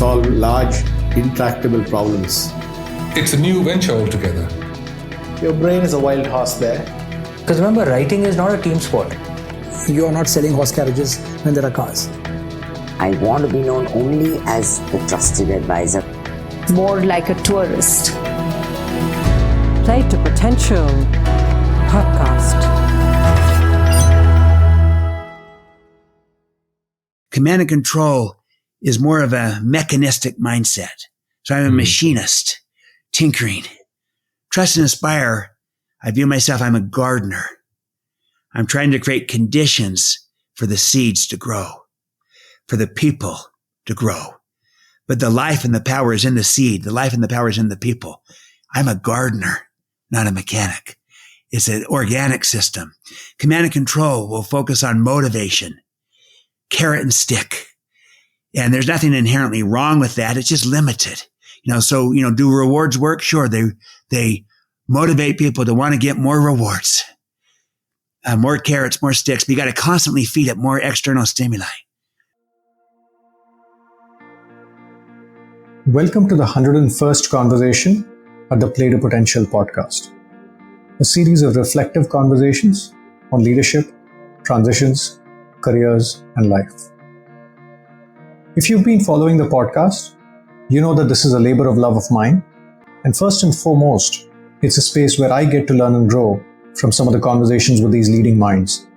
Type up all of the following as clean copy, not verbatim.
solve large, intractable problems. It's a new venture altogether. Your brain is a wild horse there. Because remember, writing is not a team sport. You are not selling horse carriages when there are cars. I want to be known only as the trusted advisor. More like a tourist. Play to Potential podcast. Command and control is more of a mechanistic mindset. So I'm a machinist, tinkering. Trust and inspire, I view myself, I'm a gardener. I'm trying to create conditions for the seeds to grow, for the people to grow. But the life and the power is in the seed. The life and the power is in the people. I'm a gardener, not a mechanic. It's an organic system. Command and control will focus on motivation, carrot and stick. And there's nothing inherently wrong with that. It's just limited. Do rewards work? Sure. They motivate people to want to get more rewards, more carrots, more sticks, but you got to constantly feed it more external stimuli. Welcome to the 101st conversation at the Play to Potential podcast, a series of reflective conversations on leadership, transitions, careers, and life. If you've been following the podcast, you know that this is a labor of love of mine. And first and foremost, it's a space where I get to learn and grow from some of the conversations with these leading minds.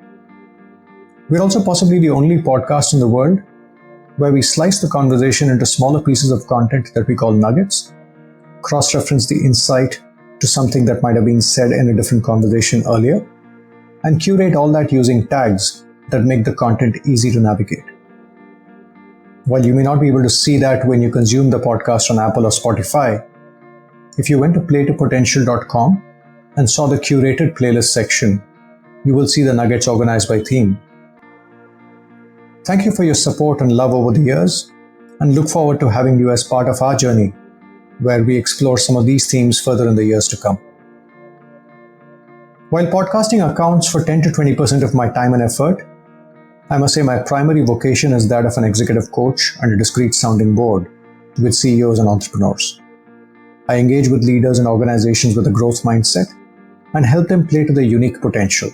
We're also possibly the only podcast in the world where we slice the conversation into smaller pieces of content that we call nuggets, cross-reference the insight to something that might have been said in a different conversation earlier, and curate all that using tags that make the content easy to navigate. While you may not be able to see that when you consume the podcast on Apple or Spotify, if you went to playtopotential.com and saw the curated playlist section, you will see the nuggets organized by theme. Thank you for your support and love over the years, and look forward to having you as part of our journey, where we explore some of these themes further in the years to come. While podcasting accounts for 10 to 20% of my time and effort, I must say my primary vocation is that of an executive coach and a discreet sounding board with CEOs and entrepreneurs. I engage with leaders and organizations with a growth mindset and help them play to their unique potential.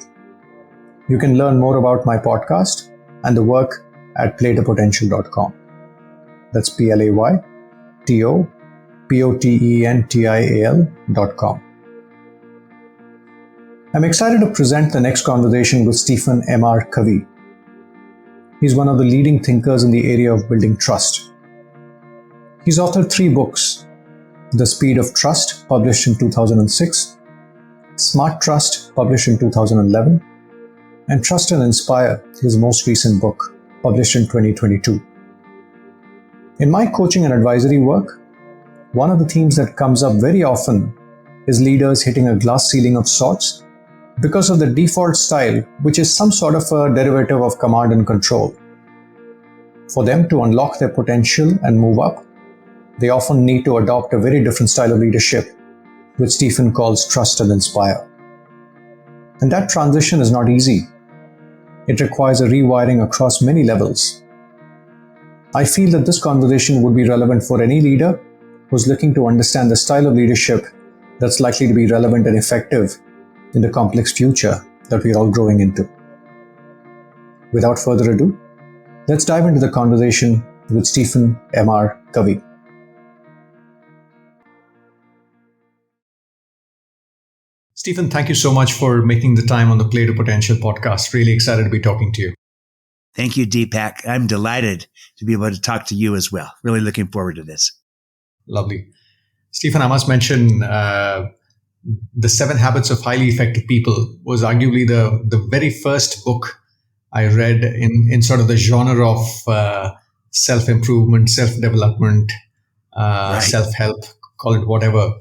You can learn more about my podcast and the work at playtopotential.com. That's playtopotential.com. I'm excited to present the next conversation with Stephen M.R. Covey. He's one of the leading thinkers in the area of building trust. He's authored 3 books: The Speed of Trust, published in 2006, Smart Trust, published in 2011, and Trust and Inspire, his most recent book, published in 2022. In my coaching and advisory work, one of the themes that comes up very often is leaders hitting a glass ceiling of sorts because of the default style, which is some sort of a derivative of command and control. For them to unlock their potential and move up, they often need to adopt a very different style of leadership, which Stephen calls trust and inspire. And that transition is not easy. It requires a rewiring across many levels. I feel that this conversation would be relevant for any leader who's looking to understand the style of leadership that's likely to be relevant and effective in the complex future that we're all growing into. Without further ado, let's dive into the conversation with Stephen M.R. Covey. Stephen, thank you so much for making the time on the Play to Potential podcast. Really excited to be talking to you. Thank you, Deepak. I'm delighted to be able to talk to you as well. Really looking forward to this. Lovely. Stephen, I must mention The 7 Habits of Highly Effective People was arguably the very first book I read in sort of the genre of self-improvement, self-development, Right. self-help, call it whatever.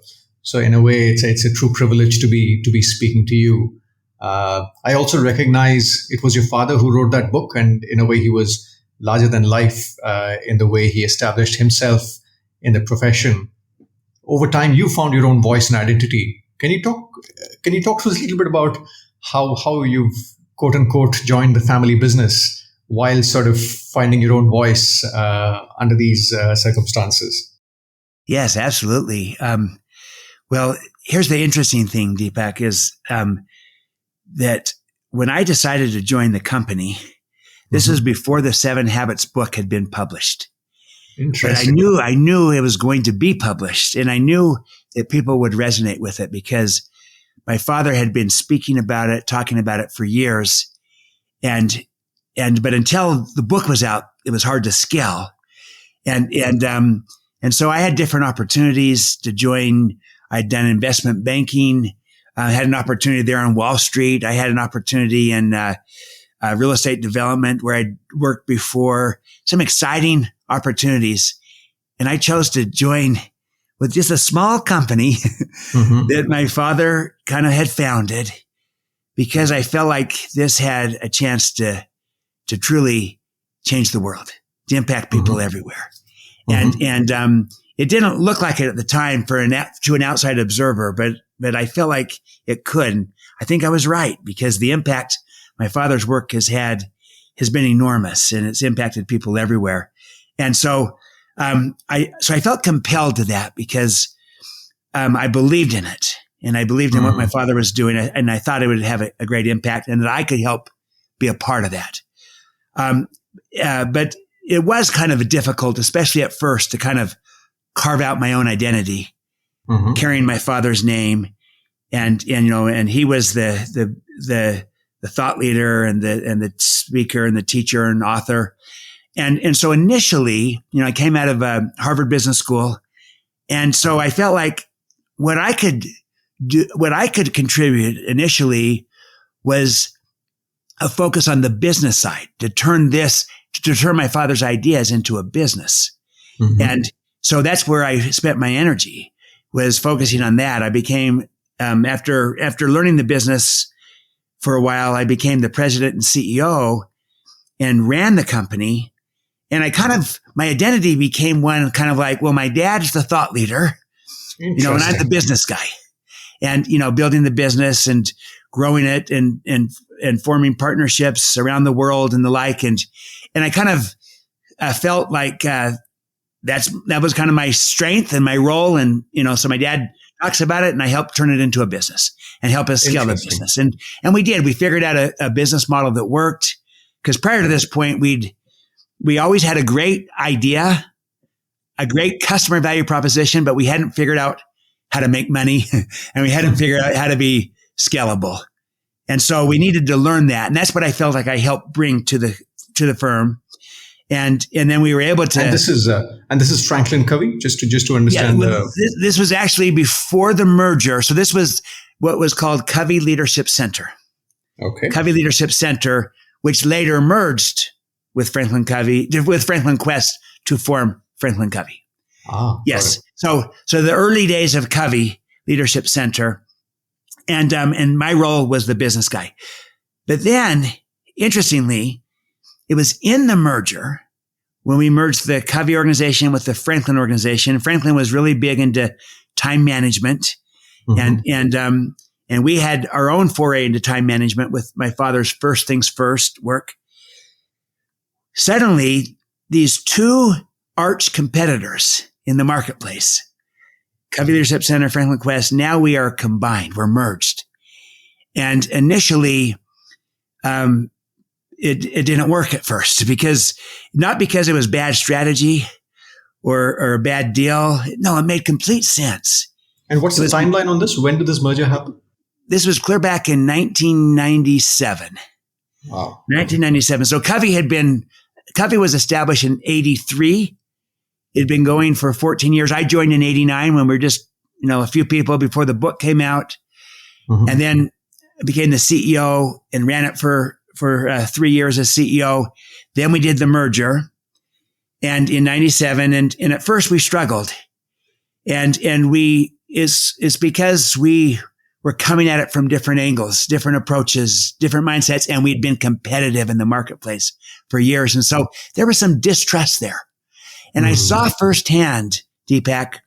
So in a way, it's a true privilege to be speaking to you. I also recognize it was your father who wrote that book, and in a way he was larger than life in the way he established himself in the profession. Over time, you found your own voice and identity. Can you talk to us a little bit about how you've quote unquote joined the family business while sort of finding your own voice under these circumstances. Yes, absolutely. Well, here's the interesting thing, Deepak, is that when I decided to join the company, this was before the 7 Habits book had been published. Interesting. But I knew it was going to be published, and I knew that people would resonate with it because my father had been speaking about it, talking about it for years. But until the book was out, it was hard to scale. And so I had different opportunities to join. I'd done investment banking. I had an opportunity there on Wall Street. I had an opportunity in real estate development where I'd worked before, some exciting opportunities. And I chose to join with just a small company that my father kind of had founded because I felt like this had a chance to truly change the world, to impact people everywhere. And it didn't look like it at the time to an outside observer, but I felt like it could. And I think I was right because the impact my father's work has been enormous and it's impacted people everywhere. And so, I felt compelled to that because, I believed in it and I believed in what my father was doing. And I thought it would have a great impact and that I could help be a part of that. But it was kind of difficult, especially at first, to kind of carve out my own identity, carrying my father's name. And he was the thought leader and the speaker and the teacher and author. And so initially, I came out of Harvard Business School. And so I felt like what I could contribute initially was a focus on the business side to turn my father's ideas into a business. And so that's where I spent my energy, was focusing on that. I became, after learning the business for a while, I became the president and CEO and ran the company. And my identity became one kind of like, well, my dad's the thought leader, and I'm the business guy, and, building the business and growing it and forming partnerships around the world and the like. And I kind of felt like, that was kind of my strength and my role. And, so my dad talks about it and I helped turn it into a business and help us scale the business. And we did. We figured out a business model that worked, because prior to this point, we always had a great idea, a great customer value proposition, but we hadn't figured out how to make money and we hadn't figured out how to be scalable. And so we needed to learn that. And that's what I felt like I helped bring to the firm. And then we were able to. And this is Franklin Covey, just to understand. Yeah, this was actually before the merger. So this was what was called Covey Leadership Center. Okay. Covey Leadership Center, which later merged with Franklin Quest to form Franklin Covey. Yes. So the early days of Covey Leadership Center, and my role was the business guy. But then, interestingly, it was in the merger when we merged the Covey organization with the Franklin organization. Franklin was really big into time management, and we had our own foray into time management with my father's First Things First work. Suddenly, these two arch competitors in the marketplace, Covey Leadership Center, Franklin Quest, now we are combined, we're merged. And initially, it didn't work at first not because it was bad strategy or a bad deal. No, it made complete sense. And what's the timeline on this? When did this merger happen? This was clear back in 1997. Wow. 1997. So Covey was established in 83. It had been going for 14 years. I joined in 89 when we were just, a few people before the book came out. And then I became the CEO and ran it for 3 years as CEO. Then we did the merger and in 97 and at first we struggled and it's because we were coming at it from different angles, different approaches, different mindsets, and we'd been competitive in the marketplace for years. And so there was some distrust there. And I saw firsthand, Deepak,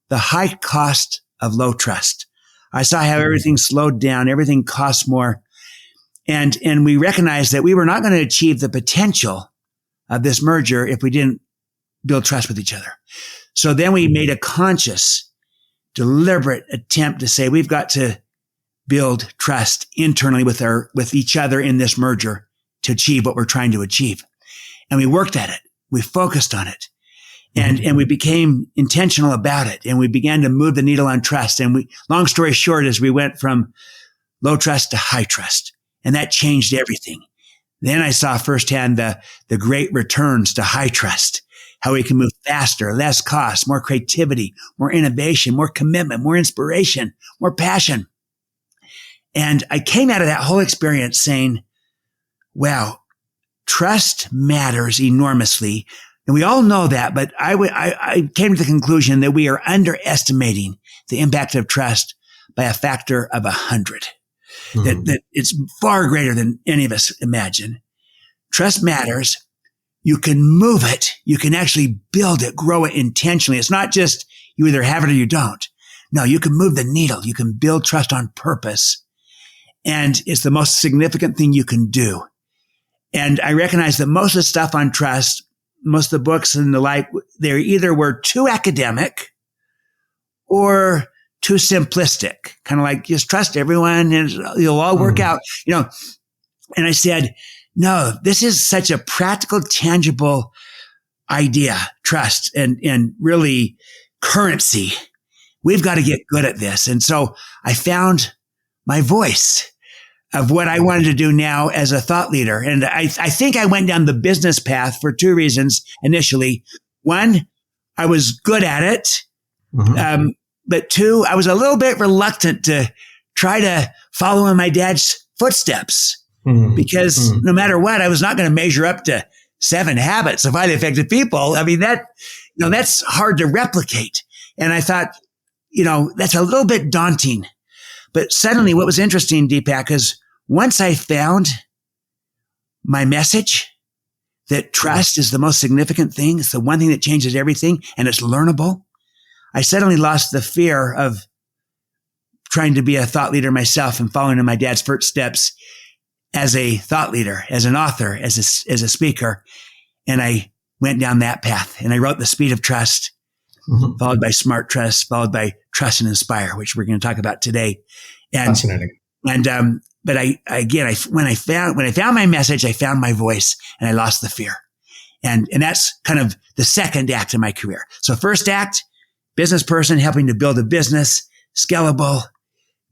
the high cost of low trust. I saw how everything slowed down, everything costs more. And we recognized that we were not going to achieve the potential of this merger if we didn't build trust with each other. So then we made a conscious, deliberate attempt to say we've got to build trust internally with each other in this merger to achieve what we're trying to achieve. And we worked at it. We focused on it. And we became intentional about it. And we began to move the needle on trust. And long story short is we went from low trust to high trust. And that changed everything. Then I saw firsthand the great returns to high trust, how we can move faster, less cost, more creativity, more innovation, more commitment, more inspiration, more passion. And I came out of that whole experience saying, wow, trust matters enormously. And we all know that, but I came to the conclusion that we are underestimating the impact of trust by a factor of 100. That it's far greater than any of us imagine. Trust matters. You can move it. You can actually build it, grow it intentionally. It's not just you either have it or you don't. No, you can move the needle. You can build trust on purpose. And it's the most significant thing you can do. And I recognize that most of the stuff on trust, most of the books and the like, they either were too academic or too simplistic, kind of like just trust everyone and it'll all work out, And I said, no, this is such a practical, tangible idea, trust and really currency. We've got to get good at this. And so I found my voice of what I wanted to do now as a thought leader. And I think I went down the business path for two reasons initially. One, I was good at it. But two, I was a little bit reluctant to try to follow in my dad's footsteps because no matter what, I was not going to measure up to 7 habits of highly effective people. I mean, that's hard to replicate. And I thought, that's a little bit daunting. But suddenly what was interesting, Deepak, is once I found my message that trust is the most significant thing, it's the one thing that changes everything, and it's learnable, I suddenly lost the fear of trying to be a thought leader myself and following in my dad's footsteps as a thought leader, as an author, as a speaker. And I went down that path and I wrote The Speed of Trust, followed by Smart Trust, followed by Trust and Inspire, which we're going to talk about today. And, Fascinating. And, but when I found my message, I found my voice and I lost the fear. And that's kind of the second act of my career. So first act, business person helping to build a business, scalable,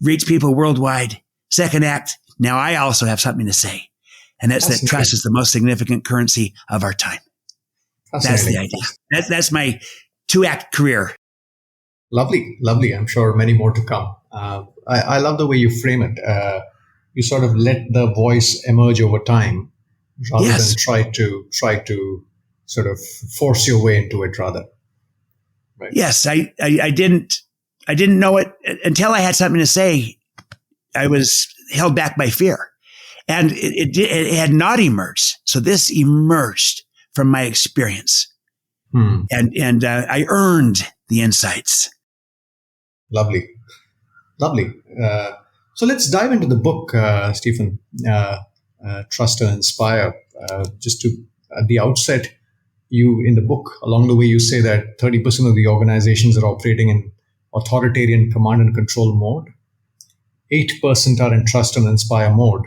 reach people worldwide. Second act, now I also have something to say. And that's that trust is the most significant currency of our time. That's the idea. That's my 2-act career. Lovely. I'm sure many more to come. I love the way you frame it. You sort of let the voice emerge over time rather than try to sort of force your way into it rather. Right. Yes, I didn't know it until I had something to say. I was held back by fear, and it had not emerged. So this emerged from my experience, and I earned the insights. Lovely. So let's dive into the book, Stephen. Trust and Inspire. Just to at the outset. You, in the book, along the way, you say that 30% of the organizations are operating in authoritarian command and control mode. 8% are in trust and inspire mode.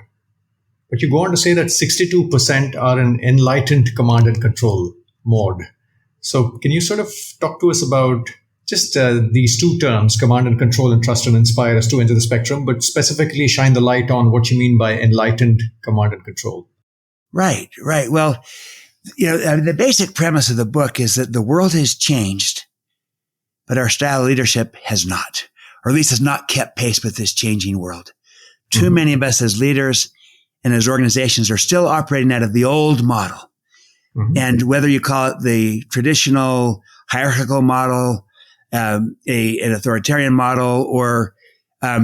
But you go on to say that 62% are in enlightened command and control mode. So can you sort of talk to us about just these two terms, command and control and trust and inspire as two ends of the spectrum, but specifically shine the light on what you mean by enlightened command and control? Right. Well, the basic premise of the book is that the world has changed, but our style of leadership has not, or at least has not kept pace with this changing world. Too many of us as leaders and as organizations are still operating out of the old model. And whether you call it the traditional hierarchical model, an authoritarian model, or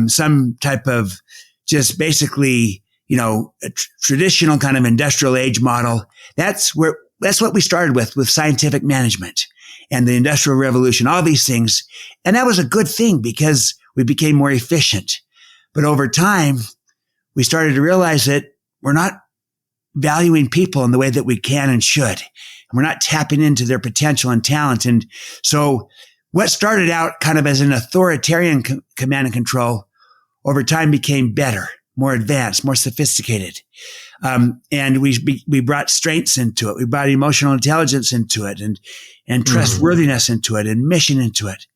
some type of just basically, a traditional kind of industrial age model. That's what we started with scientific management and the Industrial Revolution, all these things. And that was a good thing because we became more efficient. But over time, we started to realize that we're not valuing people in the way that we can and should. And we're not tapping into their potential and talent. And so what started out kind of as an authoritarian command and control over time became better, more advanced, more sophisticated. And we brought strengths into it. We brought emotional intelligence into it and trustworthiness into it and mission into it.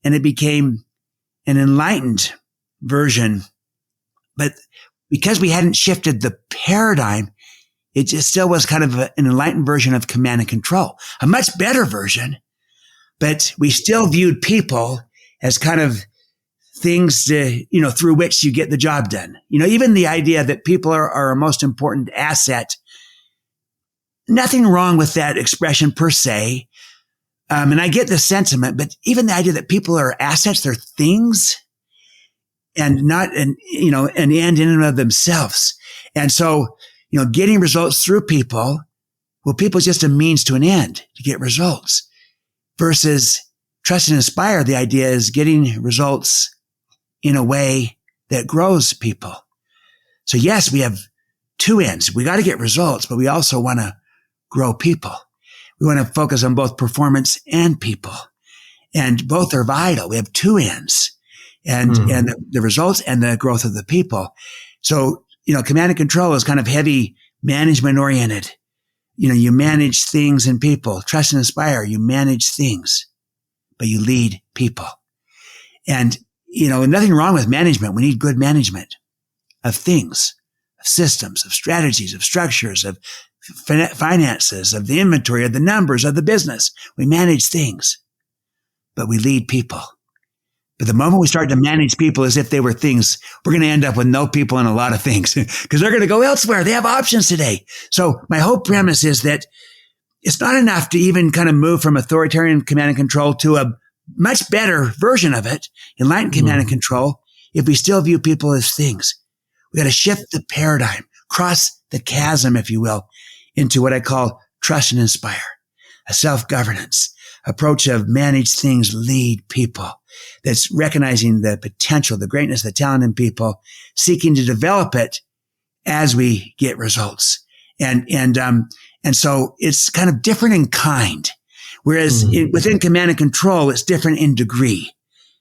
And it became an enlightened version. But because we hadn't shifted the paradigm, it just still was kind of an enlightened version of command and control, a much better version. But we still viewed people as kind of things to, through which you get the job done. Even the idea that people are our most important asset. Nothing wrong with that expression per se. And I get the sentiment, but even the idea that people are assets, they're things and not an end in and of themselves. And so, getting results through people, well, people is just a means to an end to get results versus trust and inspire. The idea is getting results in a way that grows people. So yes, we have two ends. We got to get results, but we also want to grow people. We want to focus on both performance and people, and both are vital. We have two ends, and the results and the growth of the people. So, command and control is kind of heavy management oriented. You manage things and people. Trust and inspire, you manage things, but you lead people. And, nothing wrong with management. We need good management of things, of systems, of strategies, of structures, of finances, of the inventory, of the numbers, of the business. We manage things, but we lead people. But the moment we start to manage people as if they were things, we're going to end up with no people and a lot of things because they're going to go elsewhere. They have options today. So my whole premise is that it's not enough to even kind of move from authoritarian command and control to a much better version of it, enlightened command and control, if we still view people as things. We got to shift the paradigm, cross the chasm, if you will, into what I call trust and inspire, a self-governance approach of manage things, lead people. That's recognizing the potential, the greatness, the talent in people, seeking to develop it as we get results. And so it's kind of different in kind. Whereas within command and control, it's different in degree.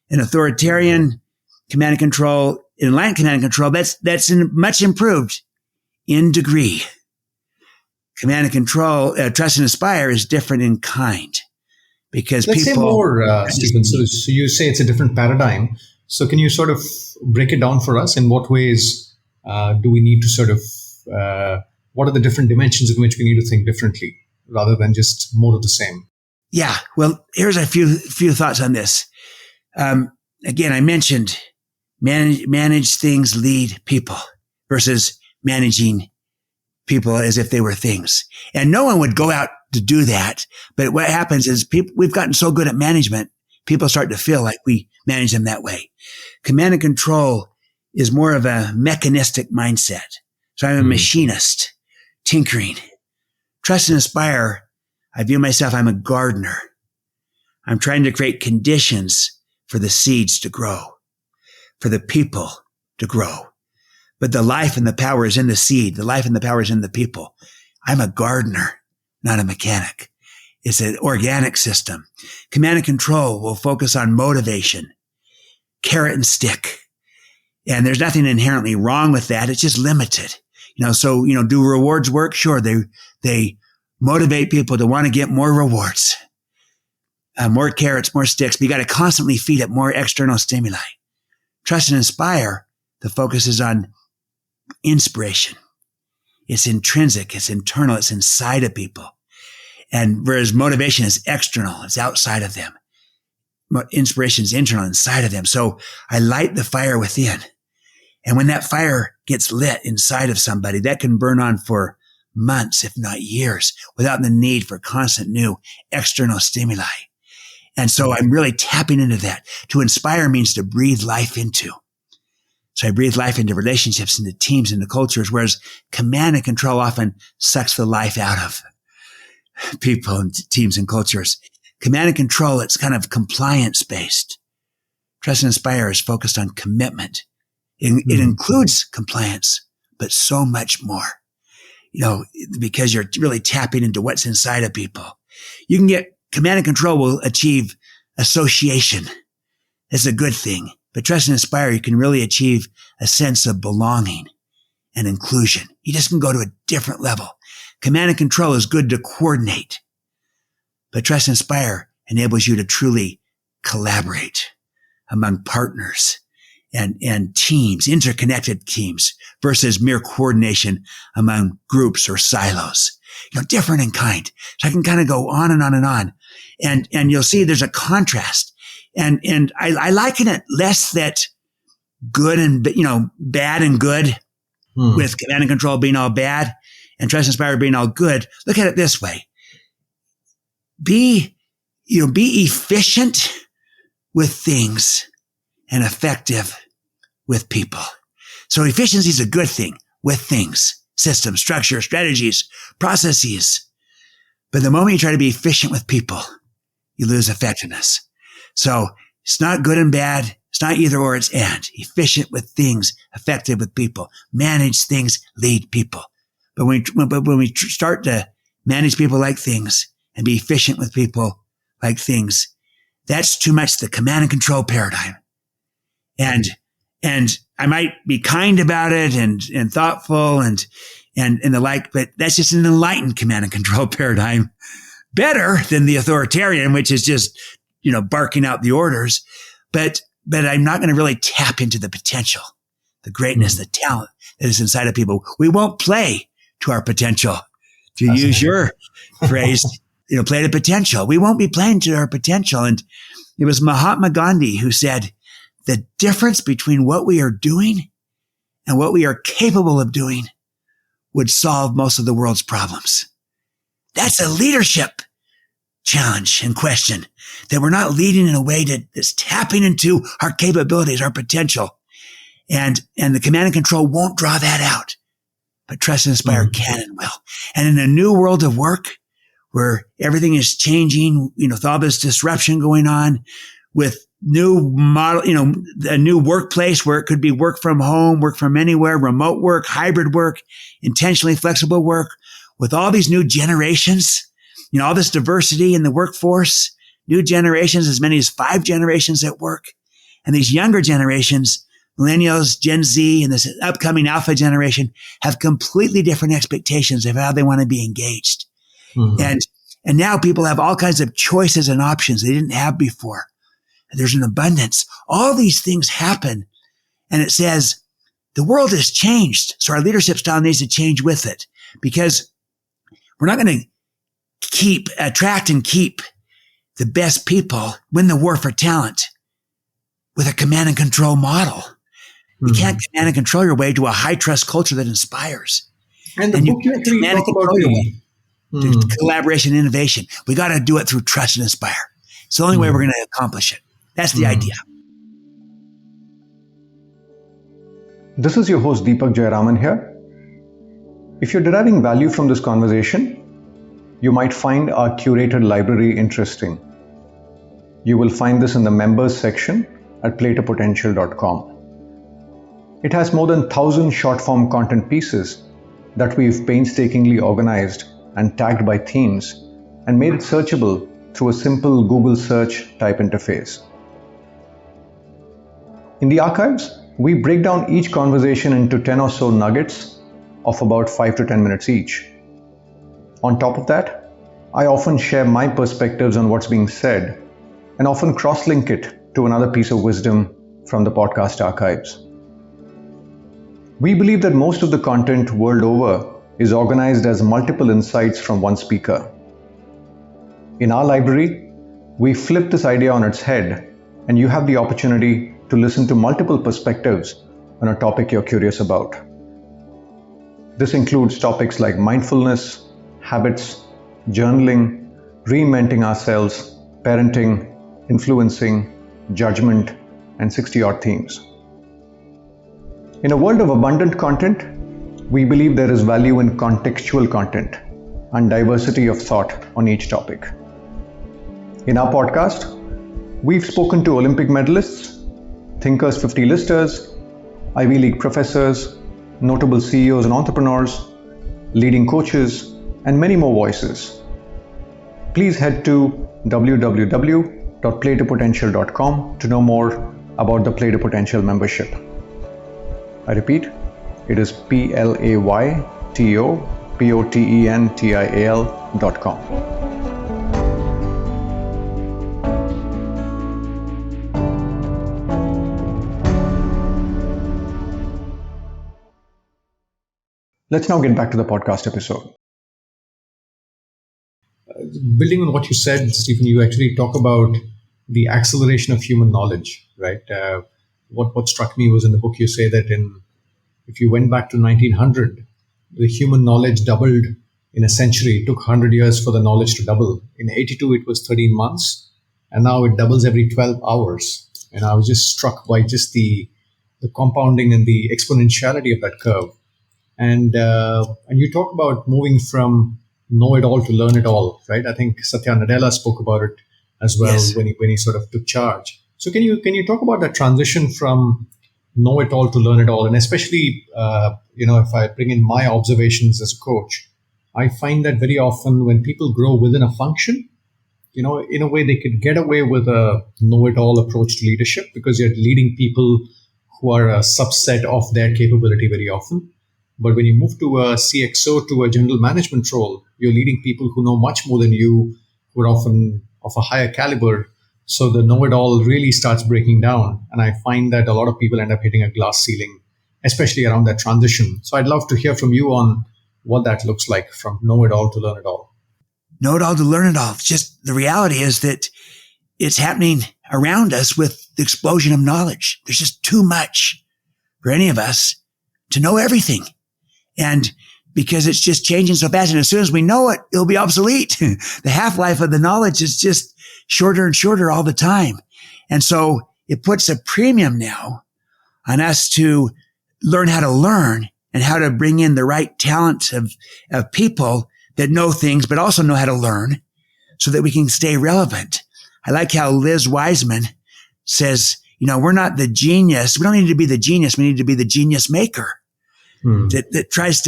In authoritarian command and control, in enlightened command and control, that's much improved in degree. Command and control, trust and inspire is different in kind. Because Let's say more, Stephen. So you say it's a different paradigm. So can you sort of break it down for us? In what ways do we need to sort of, what are the different dimensions in which we need to think differently rather than just more of the same? Yeah. Well, here's a few thoughts on this. Again, I mentioned manage things, lead people versus managing people as if they were things. And no one would go out to do that. But what happens is we've gotten so good at management, people start to feel like we manage them that way. Command and control is more of a mechanistic mindset. So I'm a machinist, tinkering. Trust and inspire, I view myself, I'm a gardener. I'm trying to create conditions for the seeds to grow, for the people to grow. But the life and the power is in the seed. The life and the power is in the people. I'm a gardener, not a mechanic. It's an organic system. Command and control will focus on motivation, carrot and stick. And there's nothing inherently wrong with that. It's just limited. So, do rewards work? Sure. They motivate people to want to get more rewards, more carrots, more sticks. But you got to constantly feed it more external stimuli. Trust and inspire, the focus is on inspiration. It's intrinsic. It's internal. It's inside of people. And whereas motivation is external, it's outside of them. Inspiration is internal, inside of them. So I light the fire within. And when that fire gets lit inside of somebody, that can burn on for months, if not years, without the need for constant new external stimuli. And so I'm really tapping into that. To inspire means to breathe life into. So I breathe life into relationships, into teams, into cultures, whereas command and control often sucks the life out of people and teams and cultures. Command and control, it's kind of compliance based. Trust and inspire is focused on commitment. It includes compliance, but so much more, because you're really tapping into what's inside of people. You can get command and control will achieve association. It's a good thing, but trust and inspire, you can really achieve a sense of belonging and inclusion. You just can go to a different level. Command and control is good to coordinate, but trust and inspire enables you to truly collaborate among partners and teams, interconnected teams versus mere coordination among groups or silos, different in kind. So I can kind of go on and on and on. And you'll see there's a contrast. And I liken it less that good and, bad and good with command and control being all bad and trust and inspire being all good. Look at it this way. Be efficient with things and effective with people. So efficiency is a good thing with things, systems, structure, strategies, processes. But the moment you try to be efficient with people, you lose effectiveness. So it's not good and bad. It's not either or, it's and. Efficient with things, effective with people. Manage things, lead people. But when we start to manage people like things and be efficient with people like things, that's too much the command and control paradigm. And I might be kind about it and thoughtful and the like, but that's just an enlightened command and control paradigm. Better than the authoritarian, which is just, barking out the orders. But I'm not going to really tap into the potential, the greatness, the talent that is inside of people. We won't play to our potential, to use your phrase, play to potential. We won't be playing to our potential. And it was Mahatma Gandhi who said, the difference between what we are doing and what we are capable of doing would solve most of the world's problems. That's a leadership challenge and question, that we're not leading in a way that's tapping into our capabilities, our potential. And the command and control won't draw that out, but trust and inspire can and will. And in a new world of work where everything is changing, with all this disruption going on, with new model, a new workplace where it could be work from home, work from anywhere, remote work, hybrid work, intentionally flexible work, with all these new generations, all this diversity in the workforce, new generations, as many as 5 generations at work. And these younger generations, millennials, Gen Z, and this upcoming alpha generation have completely different expectations of how they want to be engaged. And now people have all kinds of choices and options they didn't have before. There's an abundance. All these things happen. And it says the world has changed. So our leadership style needs to change with it, because we're not going to attract and keep the best people, win the war for talent with a command and control model. You can't command and control your way to a high trust culture that inspires. And you can't command and control your way to collaboration and innovation. We got to do it through trust and inspire. It's the only way we're going to accomplish it. That's the idea. This is your host Deepak Jayaraman here. If you're deriving value from this conversation, you might find our curated library interesting. You will find this in the members section at playtopotential.com. It has more than 1,000 short-form content pieces that we've painstakingly organized and tagged by themes and made it searchable through a simple Google search type interface. In the archives, we break down each conversation into 10 or so nuggets of about 5 to 10 minutes each. On top of that, I often share my perspectives on what's being said and often cross-link it to another piece of wisdom from the podcast archives. We believe that most of the content world over is organized as multiple insights from one speaker. In our library, we flip this idea on its head, and you have the opportunity to listen to multiple perspectives on a topic you're curious about. This includes topics like mindfulness, habits, journaling, reinventing ourselves, parenting, influencing, judgment, and 60-odd themes. In a world of abundant content, we believe there is value in contextual content and diversity of thought on each topic. In our podcast, we've spoken to Olympic medalists, Thinkers 50 listers, Ivy League professors, notable CEOs and entrepreneurs, leading coaches, and many more voices. Please head to www.playtopotential.com to know more about the Play to Potential membership. I repeat, it is PLAYTOPOTENTIAL.com. Let's now get back to the podcast episode. Building on what you said, Stephen, you actually talk about the acceleration of human knowledge, right? What struck me was in the book you say that if you went back to 1900, the human knowledge doubled in a century. It took 100 years for the knowledge to double. In 82, it was 13 months, and now it doubles every 12 hours. And I was just struck by just the compounding and the exponentiality of that curve. And you talk about moving from know it all to learn it all, right? I think Satya Nadella spoke about it as well. Yes. when he sort of took charge. So can you talk about that transition from know it all to learn it all? And especially, if I bring in my observations as a coach, I find that very often when people grow within a function, in a way they could get away with a know it all approach to leadership because you're leading people who are a subset of their capability very often. But when you move to a CXO, to a general management role, you're leading people who know much more than you, who are often of a higher caliber. So the know-it-all really starts breaking down. And I find that a lot of people end up hitting a glass ceiling, especially around that transition. So I'd love to hear from you on what that looks like from know-it-all to learn-it-all. Know-it-all to learn-it-all. Just the reality is that it's happening around us with the explosion of knowledge. There's just too much for any of us to know everything. And because it's just changing so fast, and as soon as we know it, it'll be obsolete. The half-life of the knowledge is just shorter and shorter all the time. And so it puts a premium now on us to learn how to learn and how to bring in the right talent of people that know things, but also know how to learn so that we can stay relevant. I like how Liz Wiseman says, we're not the genius. We don't need to be the genius. We need to be the genius maker. That tries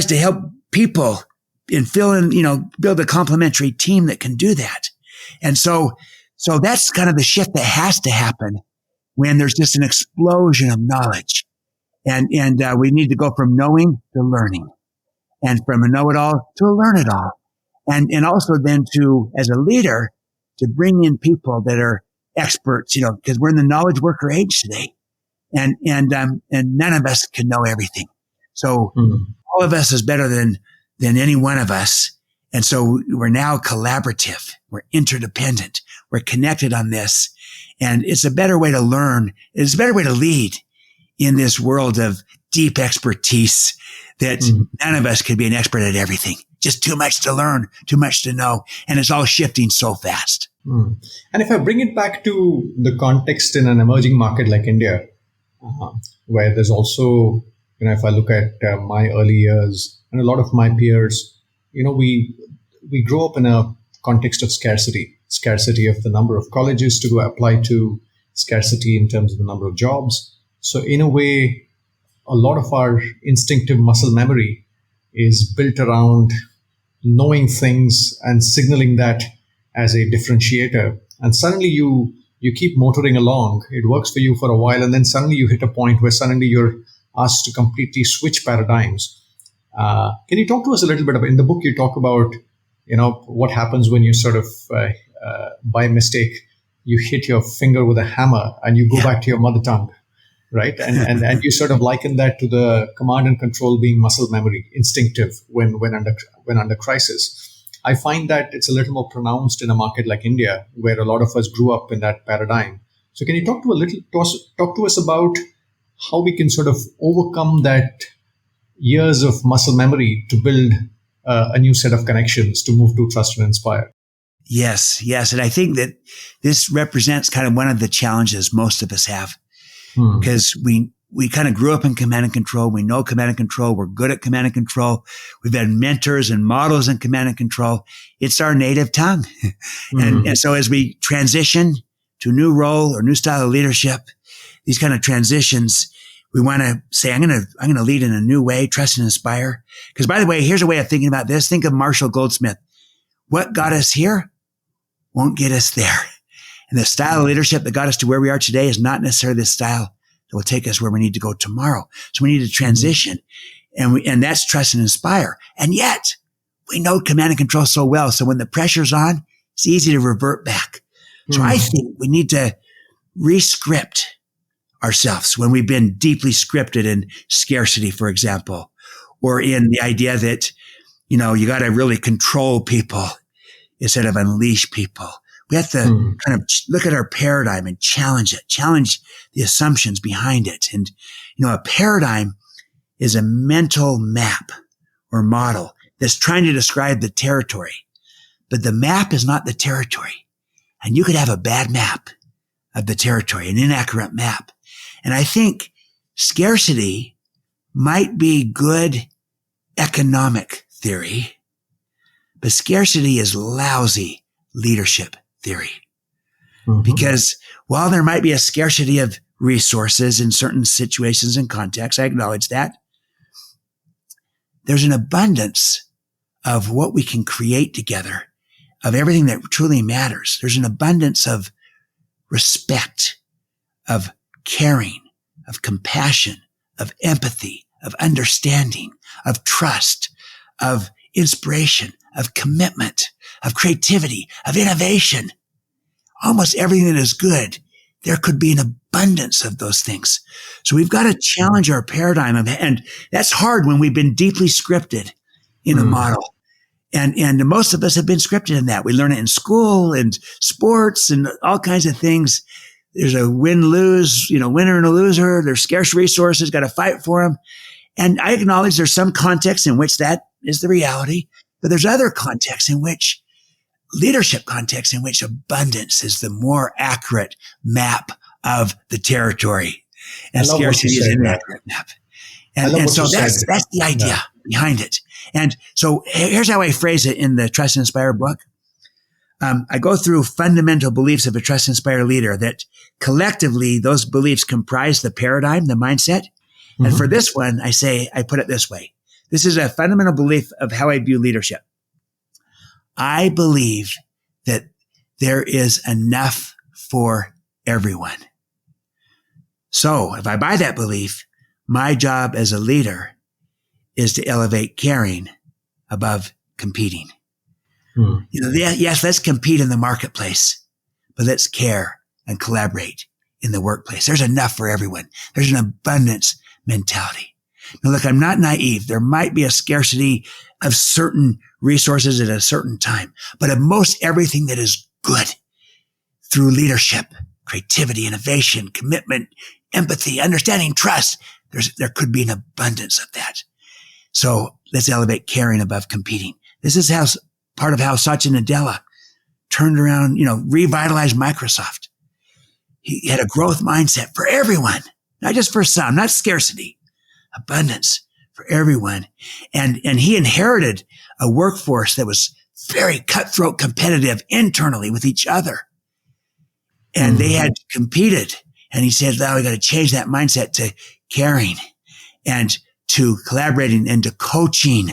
to help people and build a complementary team that can do that. And so that's kind of the shift that has to happen when there's just an explosion of knowledge. And we need to go from knowing to learning, and from a know-it-all to a learn-it-all. And also then to, as a leader, to bring in people that are experts, because we're in the knowledge worker age today. And none of us can know everything. So all of us is better than any one of us. And so we're now collaborative. We're interdependent. We're connected on this. And it's a better way to learn. It's a better way to lead in this world of deep expertise that none of us could be an expert at everything. Just too much to learn, too much to know. And it's all shifting so fast. And if I bring it back to the context in an emerging market like India, where there's also, if I look at my early years and a lot of my peers, we grow up in a context of scarcity of the number of colleges to go apply to, scarcity in terms of the number of jobs. So in a way, a lot of our instinctive muscle memory is built around knowing things and signaling that as a differentiator. And suddenly you keep motoring along. It works for you for a while, and then suddenly you hit a point where suddenly you're asked to completely switch paradigms. Can you talk to us a little bit about, in the book you talk about, what happens when you sort of, by mistake, you hit your finger with a hammer and you go back to your mother tongue, right? And you sort of liken that to the command and control being muscle memory, instinctive when under crisis. I find that it's a little more pronounced in a market like India, where a lot of us grew up in that paradigm. So can you talk to us about how we can sort of overcome that years of muscle memory to build a new set of connections to move to trust and inspire? Yes. And I think that this represents kind of one of the challenges most of us have, because we kind of grew up in command and control. We know command and control. We're good at command and control. We've had mentors and models in command and control. It's our native tongue. And so as we transition to a new role or new style of leadership, these kind of transitions, We want to say, I'm going to lead in a new way, trust and inspire. Because by the way, here's a way of thinking about this. Think of Marshall Goldsmith. What got us here won't get us there. And the style of leadership that got us to where we are today is not necessarily the style that will take us where we need to go tomorrow. So we need to transition, and that's trust and inspire. And yet we know command and control so well. So when the pressure's on, it's easy to revert back. So I think we need to re-script ourselves when we've been deeply scripted in scarcity, for example, or in the idea that, you got to really control people instead of unleash people. We have to kind of look at our paradigm and challenge it, challenge the assumptions behind it. And, a paradigm is a mental map or model that's trying to describe the territory, but the map is not the territory. And you could have a bad map of the territory, an inaccurate map. And I think scarcity might be good economic theory, but scarcity is lousy leadership theory. Because while there might be a scarcity of resources in certain situations and contexts, I acknowledge that, there's an abundance of what we can create together, of everything that truly matters. There's an abundance of respect, of caring, of compassion, of empathy, of understanding, of trust, of inspiration, of commitment, of creativity, of innovation. Almost everything that is good, there could be an abundance of those things. So we've got to challenge our paradigm, and that's hard when we've been deeply scripted in a model. And most of us have been scripted in that. We learn it in school and sports and all kinds of things. There's a win-lose, winner and a loser. There's scarce resources, got to fight for them. And I acknowledge there's some context in which that is the reality, but there's other contexts in which leadership context in which abundance is the more accurate map of the territory, and scarcity is an inaccurate map. And so that's the idea behind it. And so here's how I phrase it in the Trust and Inspire book. I go through fundamental beliefs of a trust and inspire leader that collectively those beliefs comprise the paradigm, the mindset. And for this one, I put it this way. This is a fundamental belief of how I view leadership. I believe that there is enough for everyone. So if I buy that belief, my job as a leader is to elevate caring above competing. Yes, let's compete in the marketplace, but let's care and collaborate in the workplace. There's enough for everyone. There's an abundance mentality. Now, look, I'm not naive. There might be a scarcity of certain resources at a certain time, but of most everything that is good through leadership, creativity, innovation, commitment, empathy, understanding, trust, there could be an abundance of that. So let's elevate caring above competing. This is part of how Satya Nadella turned around, revitalized Microsoft. He had a growth mindset for everyone, not just for some, not scarcity, abundance for everyone. And he inherited a workforce that was very cutthroat competitive internally with each other. And they had competed. And he said, now we got to change that mindset to caring and to collaborating and to coaching,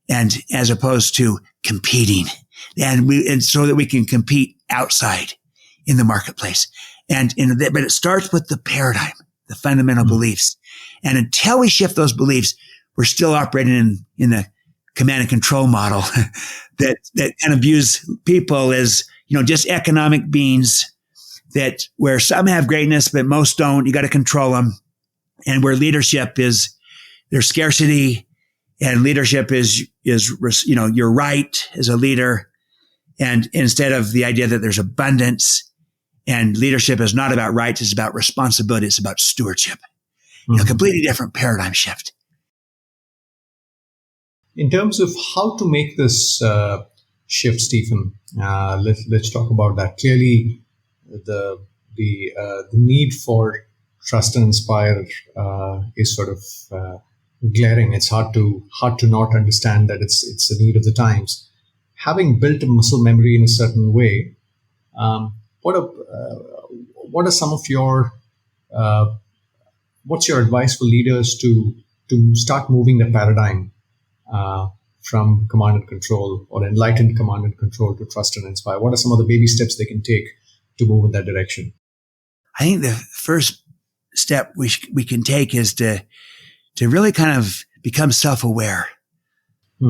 and as opposed to competing. And so that we can compete outside in the marketplace. But it starts with the paradigm, the fundamental beliefs. And until we shift those beliefs, we're still operating in the command and control model that kind of views people as, just economic beings, that where some have greatness, but most don't. You got to control them. And where leadership is, there's scarcity, and leadership is, you're right as a leader. And instead of the idea that there's abundance, and leadership is not about rights, it's about responsibility, it's about stewardship. Completely different paradigm shift. In terms of how to make this shift, Stephen, let's talk about that. Clearly, the need for trust and inspire is sort of glaring. It's hard to not understand that it's a need of the times. Having built a muscle memory in a certain way, what are some of your what's your advice for leaders to start moving the paradigm from command and control or enlightened command and control to trust and inspire? What are some of the baby steps they can take to move in that direction? I think the first step we can take is to really kind of become self-aware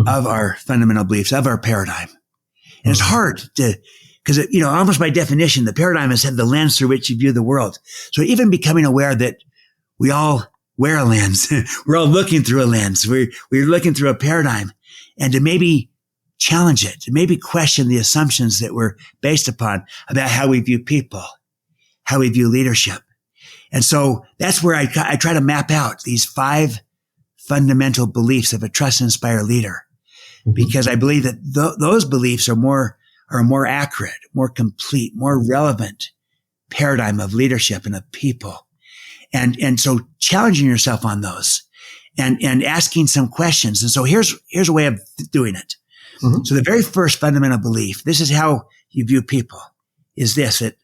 of our fundamental beliefs, of our paradigm. And it's hard because, almost by definition, the paradigm is the lens through which you view the world. So even becoming aware that we all wear a lens, we're all looking through a lens, we're looking through a paradigm, and to maybe challenge it, to maybe question the assumptions that we're based upon about how we view people, how we view leadership. And so that's where I try to map out these 5 fundamental beliefs of a trust and inspire leader, because I believe that those beliefs are a more accurate, more complete, more relevant paradigm of leadership and of people. And so challenging yourself on those and asking some questions. And so here's a way of doing it. So the very first fundamental belief, this is how you view people, is this, that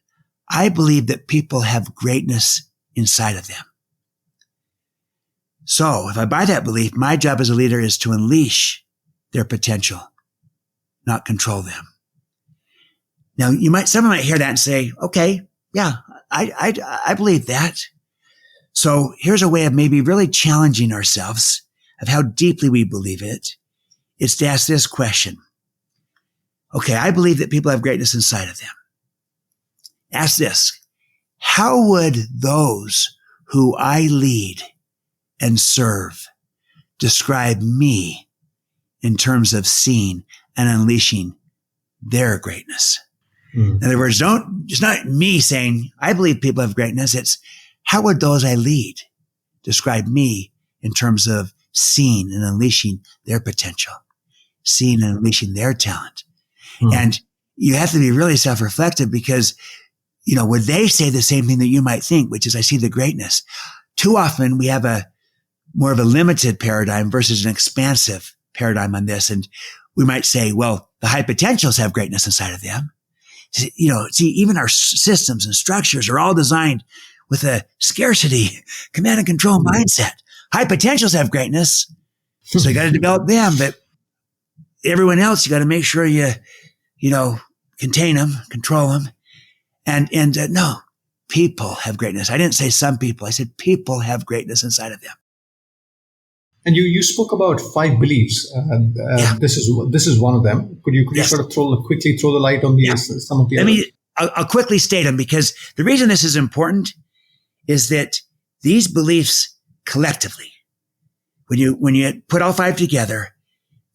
I believe that people have greatness inside of them. So if I buy that belief, my job as a leader is to unleash their potential, not control them. Now someone might hear that and say, okay, yeah, I believe that. So here's a way of maybe really challenging ourselves of how deeply we believe it. It's to ask this question. Okay, I believe that people have greatness inside of them. Ask this. How would those who I lead and serve describe me in terms of seeing and unleashing their greatness? In other words, it's not me saying, I believe people have greatness. It's how would those I lead describe me in terms of seeing and unleashing their potential, seeing and unleashing their talent? And you have to be really self-reflective because, would they say the same thing that you might think, which is I see the greatness? Too often we have more of a limited paradigm versus an expansive paradigm on this. And we might say, well, the high potentials have greatness inside of them. See, even our systems and structures are all designed with a scarcity, command and control mindset. High potentials have greatness. So you got to develop them, but everyone else, you got to make sure you contain them, control them. And no, people have greatness. I didn't say some people. I said people have greatness inside of them. And you spoke about 5 beliefs. This is one of them. Could you sort of quickly throw the light on some of the others? I'll quickly state them because the reason this is important is that these beliefs collectively, when you put all 5 together,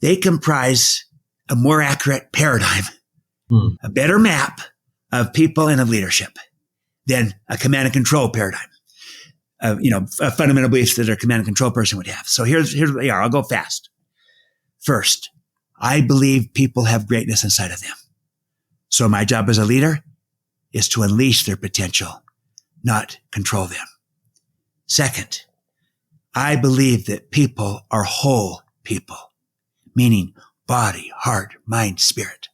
they comprise a more accurate paradigm, a better map of people and of leadership than a command and control paradigm. A fundamental beliefs that a command and control person would have. So here's what they are. I'll go fast. First, I believe people have greatness inside of them. So my job as a leader is to unleash their potential, not control them. Second, I believe that people are whole people, meaning body, heart, mind, spirit.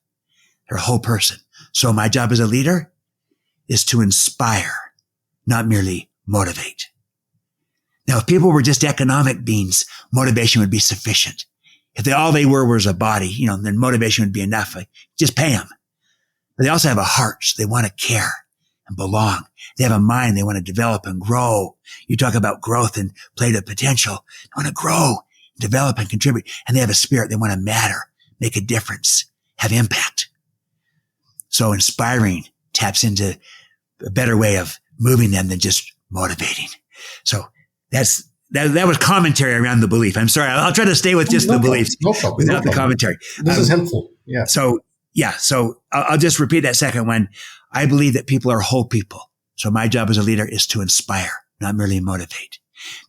They're a whole person. So my job as a leader is to inspire, not merely motivate. Now, if people were just economic beings, motivation would be sufficient. If all they were was a body, then motivation would be enough. Just pay them. But they also have a heart. So they want to care and belong. They have a mind. They want to develop and grow. You talk about growth and play to potential. They want to grow, develop and contribute. And they have a spirit. They want to matter, make a difference, have impact. So inspiring taps into a better way of moving them than just motivating. So that was commentary around the belief. I'm sorry. I'll try to stay with just the beliefs without the commentary. This is helpful. Yeah. So I'll just repeat that second one. I believe that people are whole people. So my job as a leader is to inspire, not merely motivate.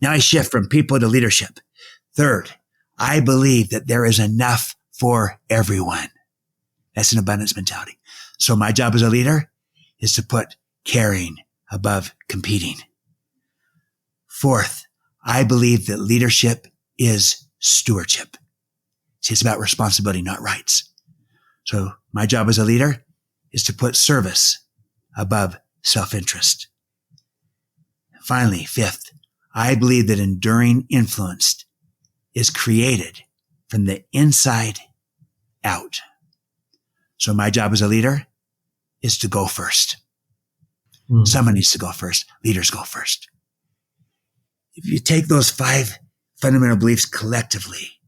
Now I shift from people to leadership. Third, I believe that there is enough for everyone. That's an abundance mentality. So my job as a leader is to put caring above competing. Fourth, I believe that leadership is stewardship. See, it's about responsibility, not rights. So my job as a leader is to put service above self-interest. Finally, fifth, I believe that enduring influence is created from the inside out. So my job as a leader is to go first. Someone needs to go first. Leaders go first. If you take those 5 fundamental beliefs collectively,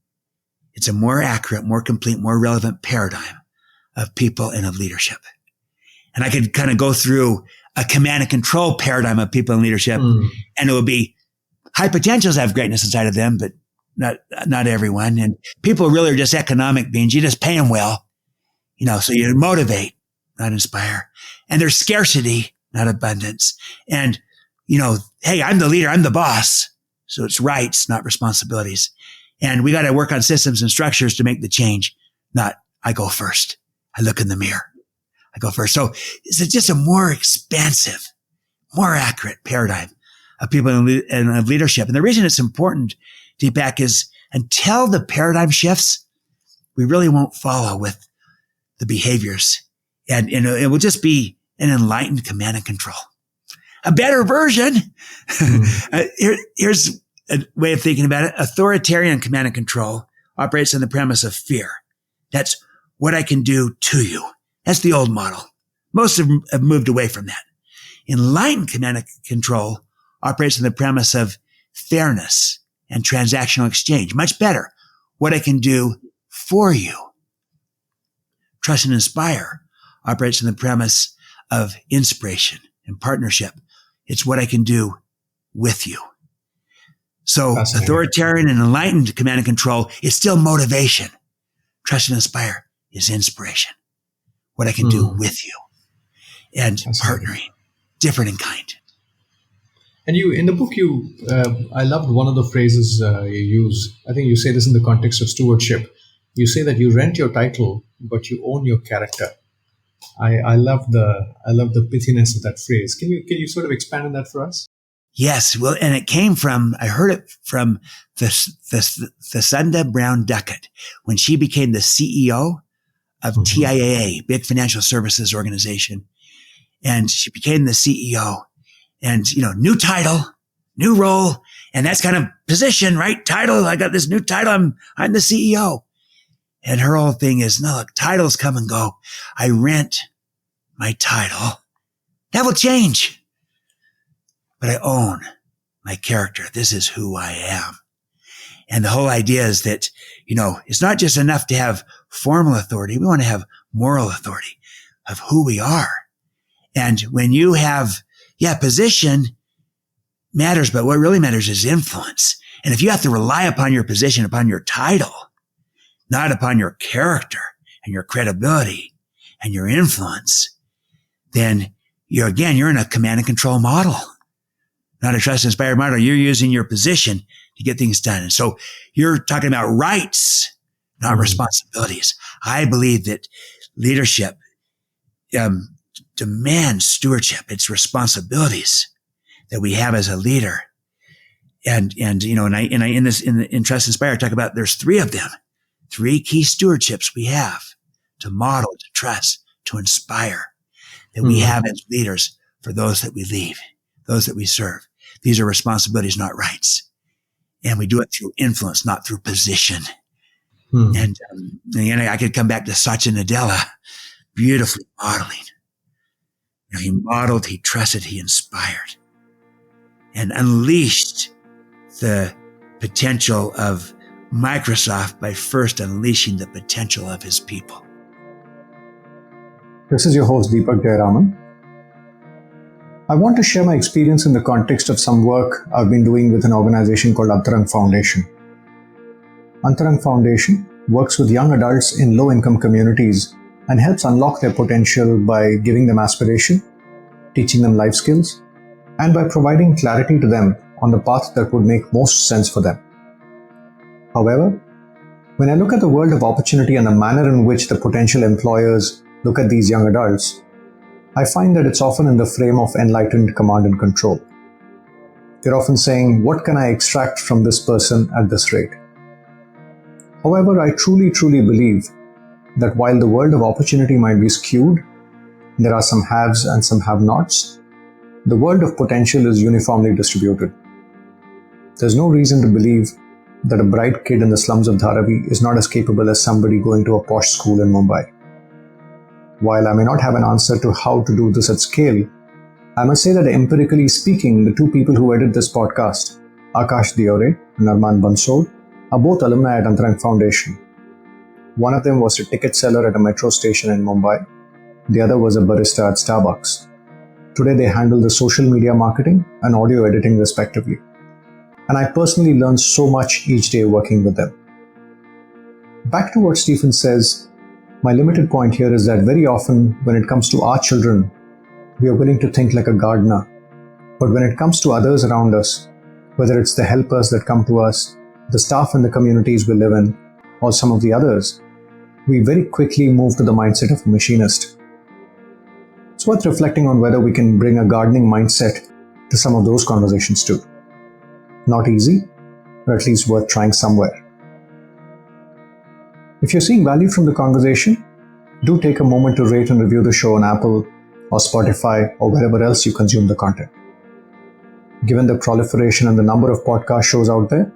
it's a more accurate, more complete, more relevant paradigm of people and of leadership. And I could kind of go through a command and control paradigm of people and leadership, and it would be high potentials have greatness inside of them, but not everyone. And people really are just economic beings. You just pay them well, so you motivate, not inspire. And there's scarcity, not abundance. And, hey, I'm the leader, I'm the boss. So it's rights, not responsibilities. And we got to work on systems and structures to make the change, not I go first. I look in the mirror. I go first. So it's just a more expansive, more accurate paradigm of people and of leadership. And the reason it's important, Deepak, is until the paradigm shifts, we really won't follow with the behaviors. And it will just be an enlightened command and control. A better version. Here's a way of thinking about it. Authoritarian command and control operates on the premise of fear. That's what I can do to you. That's the old model. Most have moved away from that. Enlightened command and control operates on the premise of fairness and transactional exchange. Much better. What I can do for you. Trust and inspire operates on the premise of inspiration and partnership. It's what I can do with you. So authoritarian and enlightened command and control is still motivation. Trust and inspire is inspiration. What I can do with you. And partnering, different in kind. And you, in the book, I loved one of the phrases you use. I think you say this in the context of stewardship. You say that you rent your title, but you own your character. I love the pithiness of that phrase. Can you sort of expand on that for us? Yes, well, and it came from, I heard it from Thasunda Brown Duckett when she became the CEO of TIAA, big financial services organization. And she became the CEO and, new title, new role. And that's kind of position, right? Title. I got this new title. I'm the CEO. And her whole thing is, no, look, titles come and go. I rent my title. That will change. But I own my character. This is who I am. And the whole idea is that, it's not just enough to have formal authority. We want to have moral authority of who we are. And when you have, position matters, but what really matters is influence. And if you have to rely upon your position, upon your title, not upon your character and your credibility and your influence, then you're in a command and control model, not a trust inspired model. You're using your position to get things done. And so you're talking about rights, not responsibilities. I believe that leadership demands stewardship. It's responsibilities that we have as a leader. And in Trust Inspire, I talk about there's 3 of them, 3 key stewardships we have to model, to trust, to inspire that we have as leaders for those that we lead, those that we serve. These are responsibilities, not rights. And we do it through influence, not through position. And I could come back to Satya Nadella, beautifully modeling. He modeled, he trusted, he inspired, and unleashed the potential of Microsoft by first unleashing the potential of his people. This is your host, Deepak Jayaraman. I want to share my experience in the context of some work I've been doing with an organization called Antarang Foundation. Antarang Foundation works with young adults in low-income communities and helps unlock their potential by giving them aspiration, teaching them life skills, and by providing clarity to them on the path that would make most sense for them. However, when I look at the world of opportunity and the manner in which the potential employers look at these young adults, I find that it's often in the frame of enlightened command and control. They're often saying, what can I extract from this person at this rate? However, I truly believe that while the world of opportunity might be skewed, there are some haves and some have-nots, the world of potential is uniformly distributed. There's no reason to believe that a bright kid in the slums of Dharavi is not as capable as somebody going to a posh school in Mumbai. While I may not have an answer to how to do this at scale, I must say that empirically speaking, the two people who edit this podcast, Akash Diore and Arman Bansod, are both alumni at Antarang Foundation. One of them was a ticket seller at a metro station in Mumbai. The other was a barista at Starbucks. Today they handle the social media marketing and audio editing respectively. And I personally learn so much each day working with them. Back to what Stephen says, my limited point here is that very often when it comes to our children, we are willing to think like a gardener. But when it comes to others around us, whether it's the helpers that come to us, the staff in the communities we live in, or some of the others, we very quickly move to the mindset of a machinist. It's worth reflecting on whether we can bring a gardening mindset to some of those conversations too. Not easy, but at least worth trying somewhere. If you're seeing value from the conversation, do take a moment to rate and review the show on Apple or Spotify or wherever else you consume the content. Given the proliferation and the number of podcast shows out there,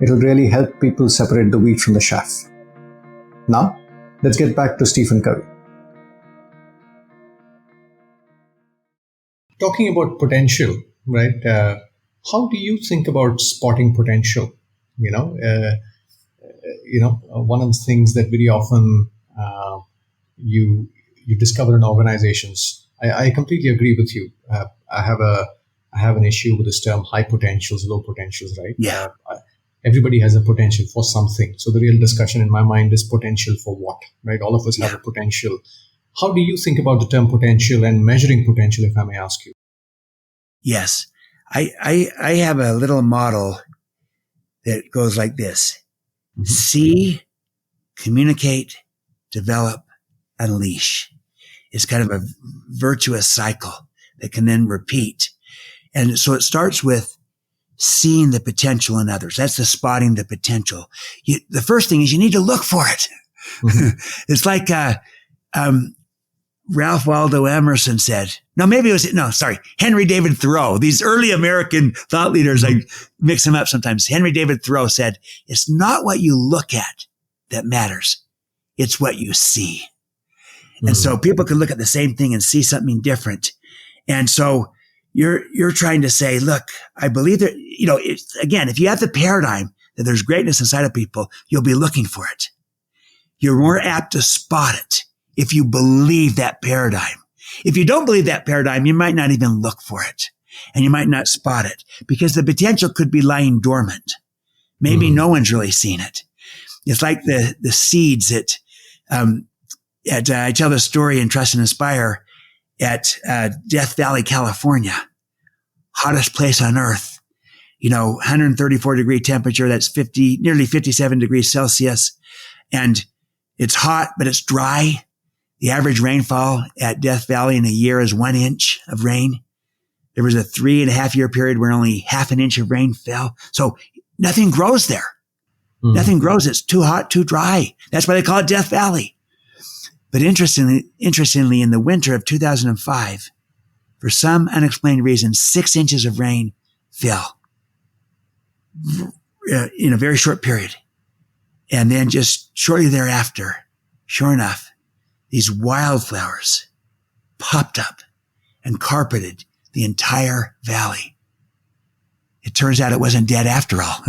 it'll really help people separate the wheat from the chaff. Now, let's get back to Stephen Covey. Talking about potential, right? How do you think about spotting potential? One of the things that very often you discover in organizations. I completely agree with you. I have an issue with this term: high potentials, low potentials. Right? Yeah. Everybody has a potential for something. So the real discussion in my mind is potential for what? Right? All of us have a potential. How do you think about the term potential and measuring potential, if I may ask you? Yes. I have a little model that goes like this. Mm-hmm. See, communicate, develop, unleash. It's kind of a virtuous cycle that can then repeat. And so it starts with seeing the potential in others. That's the spotting the potential. The first thing is you need to look for it. Mm-hmm. It's like, Ralph Waldo Emerson said, Henry David Thoreau. These early American thought leaders, I mix them up sometimes. Henry David Thoreau said, it's not what you look at that matters. It's what you see. Mm-hmm. And so people can look at the same thing and see something different. And so you're trying to say, look, I believe that, again, if you have the paradigm that there's greatness inside of people, you'll be looking for it. You're more apt to spot it if you believe that paradigm. If you don't believe that paradigm, you might not even look for it, and you might not spot it because the potential could be lying dormant. Maybe no one's really seen it. It's like the seeds that, I tell the story in Trust and Inspire at Death Valley, California, hottest place on earth, 134 degree temperature. That's nearly 57 degrees Celsius. And it's hot, but it's dry. The average rainfall at Death Valley in a year is 1 inch of rain. There was a 3.5 year period where only half an inch of rain fell. So nothing grows there. Mm. Nothing grows. It's too hot, too dry. That's why they call it Death Valley. But interestingly, in the winter of 2005, for some unexplained reason, 6 inches of rain fell in a very short period. And then just shortly thereafter, sure enough, these wildflowers popped up and carpeted the entire valley. It turns out it wasn't dead after all.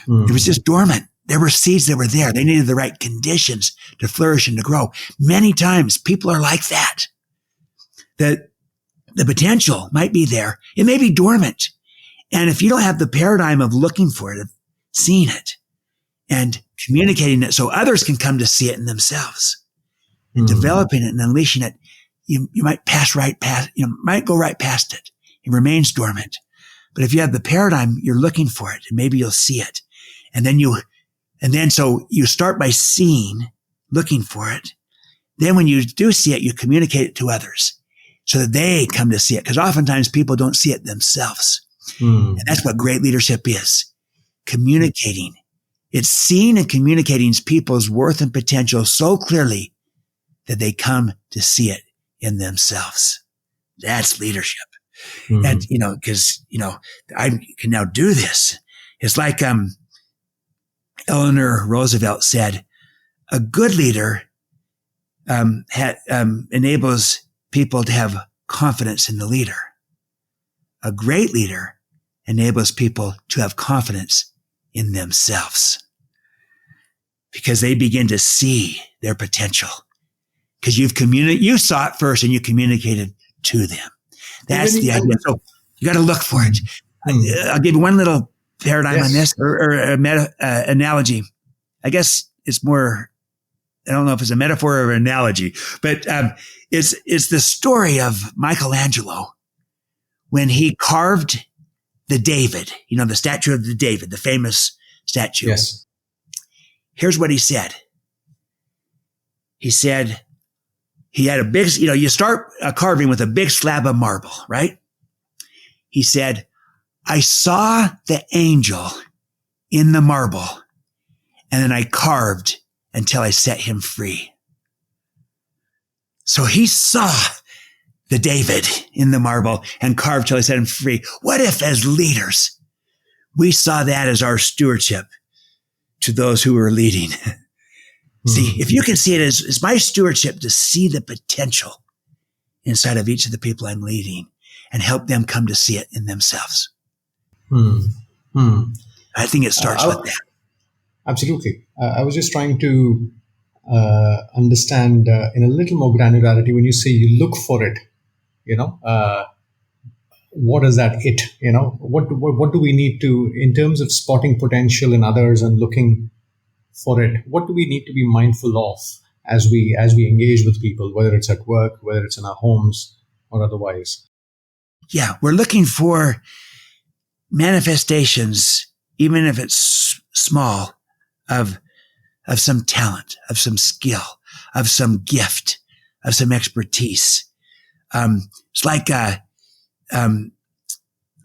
It was just dormant. There were seeds that were there. They needed the right conditions to flourish and to grow. Many times people are like that. The potential might be there. It may be dormant. And if you don't have the paradigm of looking for it, of seeing it and communicating it so others can come to see it in themselves, and developing it and unleashing it, you might might go right past it. It remains dormant. But if you have the paradigm, you're looking for it and maybe you'll see it. So you start by seeing, looking for it. Then when you do see it, you communicate it to others so that they come to see it. Because oftentimes people don't see it themselves. And that's what great leadership is. Communicating. It's seeing and communicating people's worth and potential so clearly that they come to see it in themselves. That's leadership. And, because, I can now do this It's like Eleanor Roosevelt said, a good leader enables people to have confidence in the leader. A great leader enables people to have confidence in themselves because they begin to see their potential because you saw it first and you communicated to them. That's the idea. So you got to look for it. I'll give you one little paradigm on this or analogy. I guess it's more, I don't know if it's a metaphor or an analogy, but it's the story of Michelangelo when he carved the David, the statue of the David, the famous statue. Yes. Here's what he said. He said he had a big, you start carving with a big slab of marble, right? He said, I saw the angel in the marble and then I carved until I set him free. So he saw the David in the marble and carved till I set him free. What if as leaders, we saw that as our stewardship to those who were leading? See, if you can see it as my stewardship to see the potential inside of each of the people I'm leading and help them come to see it in themselves. I think it starts with that. Absolutely. I was just trying to understand in a little more granularity when you say you look for it, what is that it? What do we need to, in terms of spotting potential in others and looking for it, what do we need to be mindful of as we engage with people, whether it's at work, whether it's in our homes or otherwise? Yeah, we're looking for manifestations, even if it's small, of some talent, of some skill, of some gift, of some expertise. It's like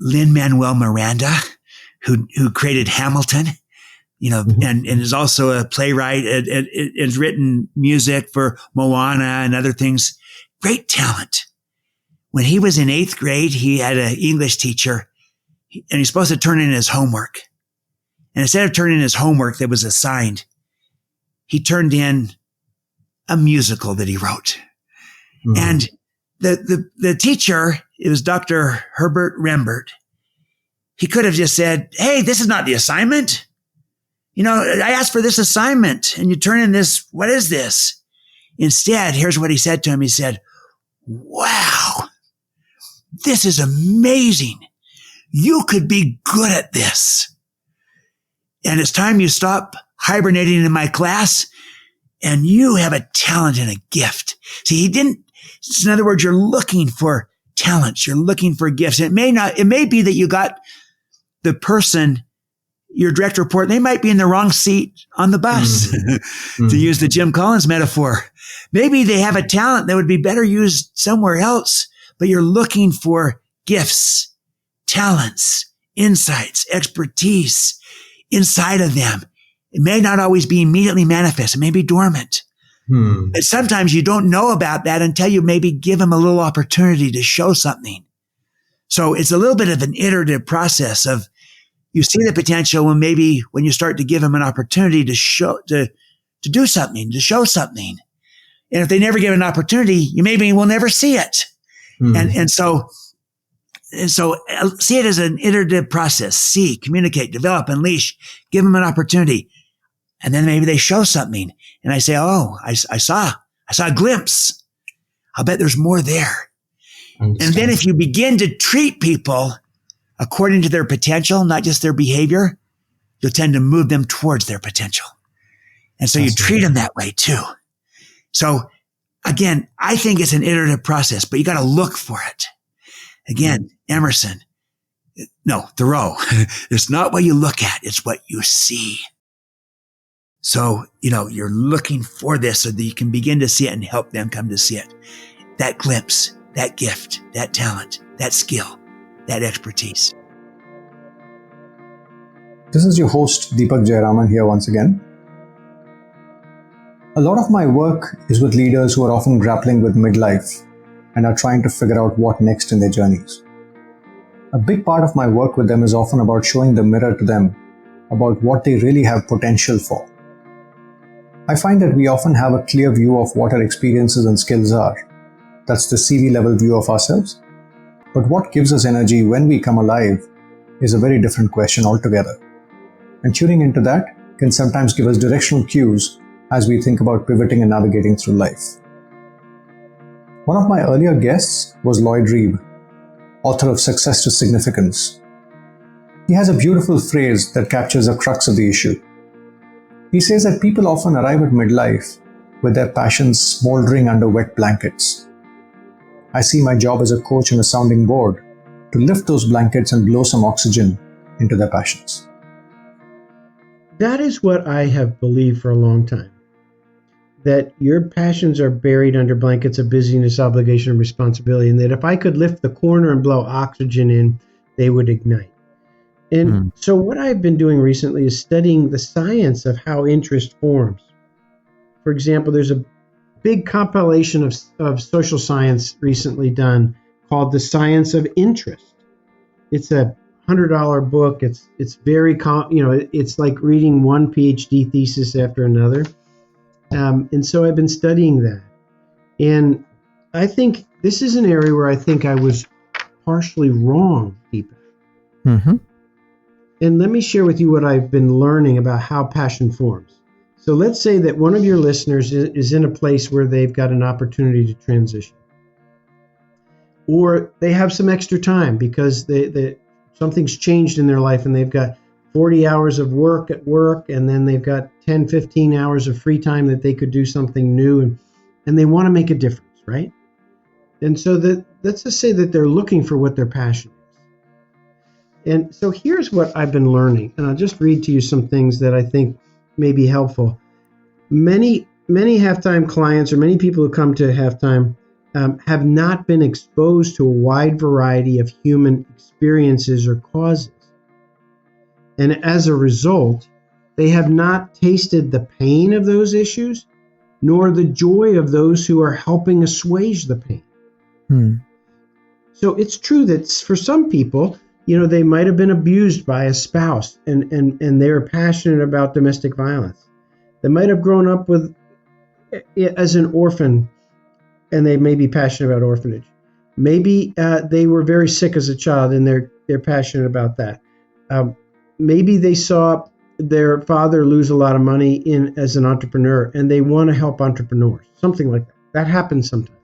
Lin-Manuel Miranda, who created Hamilton, and is also a playwright and has written music for Moana and other things. Great talent. When he was in 8th grade, he had an English teacher and he's supposed to turn in his homework. And instead of turning in his homework that was assigned, he turned in a musical that he wrote. And the teacher, it was Dr. Herbert Rembert. He could have just said, hey, this is not the assignment. I asked for this assignment and you turn in this. What is this? Instead, here's what he said to him. He said, wow, this is amazing. You could be good at this. And it's time you stop hibernating in my class and you have a talent and a gift. See, he didn't, in other words, you're looking for talents. You're looking for gifts. It may be that you got the person, your direct report, they might be in the wrong seat on the bus, to use the Jim Collins metaphor. Maybe they have a talent that would be better used somewhere else, but you're looking for gifts, talents, insights, expertise inside of them. It may not always be immediately manifest. It may be dormant. But sometimes you don't know about that until you maybe give them a little opportunity to show something. So it's a little bit of an iterative process of you see the potential when you start to give them an opportunity to show, to do something, to show something. And if they never give an opportunity, you maybe will never see it. And so see it as an iterative process. See, communicate, develop, unleash, give them an opportunity. And then maybe they show something. And I say, oh, I saw a glimpse. I'll bet there's more there. And then if you begin to treat people according to their potential, not just their behavior, you'll tend to move them towards their potential. And so you treat them that way too. So again, I think it's an iterative process, but you got to look for it. Again, Thoreau, it's not what you look at, it's what you see. So, you're looking for this so that you can begin to see it and help them come to see it. That glimpse, that gift, that talent, that skill, that expertise. This is your host, Deepak Jayaraman here once again. A lot of my work is with leaders who are often grappling with midlife and are trying to figure out what next in their journeys. A big part of my work with them is often about showing the mirror to them about what they really have potential for. I find that we often have a clear view of what our experiences and skills are. That's the CV level view of ourselves. But what gives us energy when we come alive is a very different question altogether. And tuning into that can sometimes give us directional cues as we think about pivoting and navigating through life. One of my earlier guests was Lloyd Reeb, author of Success to Significance. He has a beautiful phrase that captures the crux of the issue. He says that people often arrive at midlife with their passions smoldering under wet blankets. I see my job as a coach and a sounding board to lift those blankets and blow some oxygen into their passions. That is what I have believed for a long time. That your passions are buried under blankets of busyness, obligation, and responsibility, and that if I could lift the corner and blow oxygen in, they would ignite. And so what I've been doing recently is studying the science of how interest forms. For example, there's a big compilation of social science recently done called The Science of Interest. It's a $100 book. It's very, it's like reading one PhD thesis after another. And so I've been studying that. And I think this is an area where I think I was partially wrong, Deepa. Mm-hmm. And let me share with you what I've been learning about how passion forms. So let's say that one of your listeners is in a place where they've got an opportunity to transition. Or they have some extra time because something's changed in their life and they've got 40 hours of work at work, and then they've got 10, 15 hours of free time that they could do something new, and they want to make a difference, right? And so let's just say that they're looking for what their passion is. And so here's what I've been learning, and I'll just read to you some things that I think may be helpful. Many halftime clients, or many people who come to halftime, have not been exposed to a wide variety of human experiences or causes. And as a result, they have not tasted the pain of those issues, nor the joy of those who are helping assuage the pain. So it's true that for some people, they might have been abused by a spouse and they're passionate about domestic violence. They might have grown up as an orphan and they may be passionate about orphanage. Maybe they were very sick as a child and they're passionate about that. Maybe they saw their father lose a lot of money as an entrepreneur and they want to help entrepreneurs, something like that. That happens sometimes.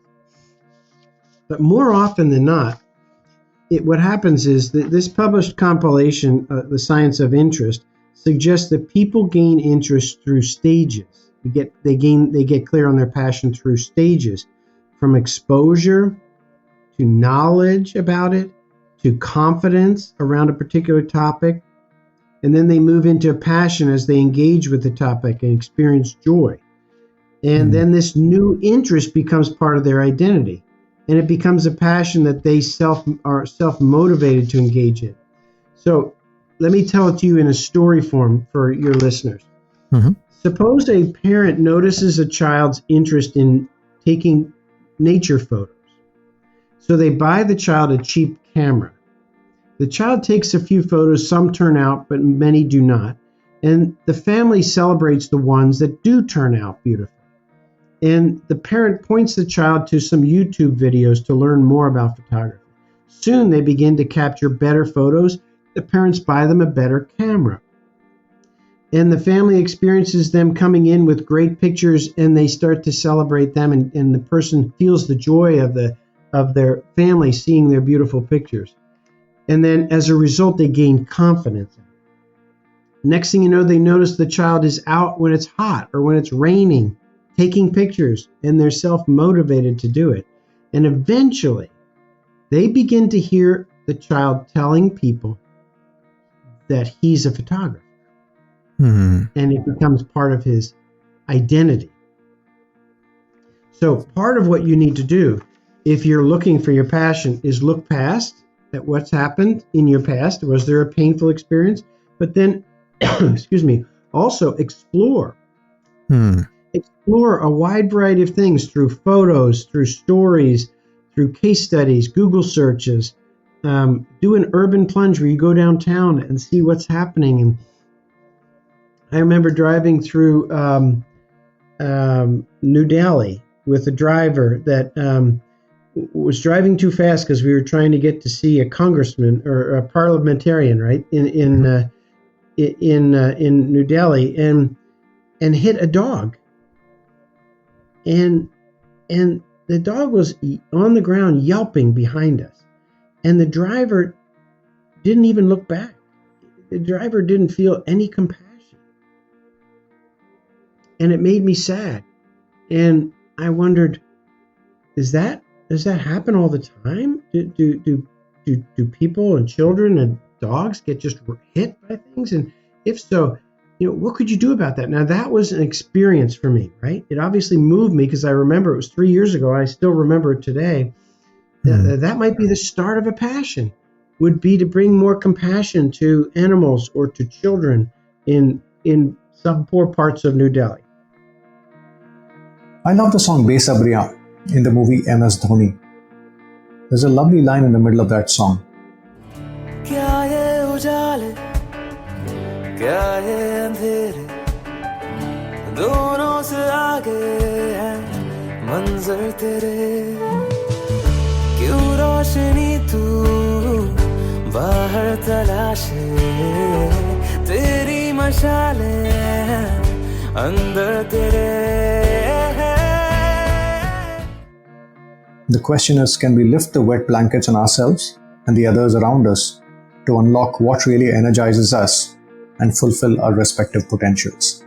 But more often than not, what happens is that this published compilation, The Science of Interest, suggests that people gain interest through stages. They get clear on their passion through stages, from exposure to knowledge about it, to confidence around a particular topic, and then they move into a passion as they engage with the topic and experience joy. And then this new interest becomes part of their identity. And it becomes a passion that they are self-motivated to engage in. So let me tell it to you in a story form for your listeners. Mm-hmm. Suppose a parent notices a child's interest in taking nature photos. So they buy the child a cheap camera. The child takes a few photos, some turn out, but many do not. And the family celebrates the ones that do turn out beautiful. And the parent points the child to some YouTube videos to learn more about photography. Soon they begin to capture better photos. The parents buy them a better camera. And the family experiences them coming in with great pictures, and they start to celebrate them, and the person feels the joy of their family seeing their beautiful pictures. And then as a result, they gain confidence. Next thing you know, they notice the child is out when it's hot or when it's raining, taking pictures, and they're self-motivated to do it. And eventually, they begin to hear the child telling people that he's a photographer. Mm-hmm. And it becomes part of his identity. So part of what you need to do, if you're looking for your passion, is look past at what's happened in your past. Was there a painful experience? But then, also explore. Explore a wide variety of things through photos, through stories, through case studies, Google searches. Do an urban plunge where you go downtown and see what's happening I remember driving through New Delhi with a driver that was driving too fast because we were trying to get to see a congressman or a parliamentarian, right, in New Delhi, and hit a dog, and the dog was on the ground yelping behind us, and the driver didn't even look back. The driver didn't feel any compassion. And it made me sad. And I wondered, does that happen all the time? Do people and children and dogs get just hit by things? And if so, what could you do about that? Now, that was an experience for me, right? It obviously moved me because I remember it was 3 years ago. I still remember it today. That might be the start of a passion, would be to bring more compassion to animals or to children in some poor parts of New Delhi. I love the song Besabriyan in the movie MS Dhoni. There's a lovely line in the middle of that song. The question is, can we lift the wet blankets on ourselves and the others around us to unlock what really energizes us and fulfill our respective potentials?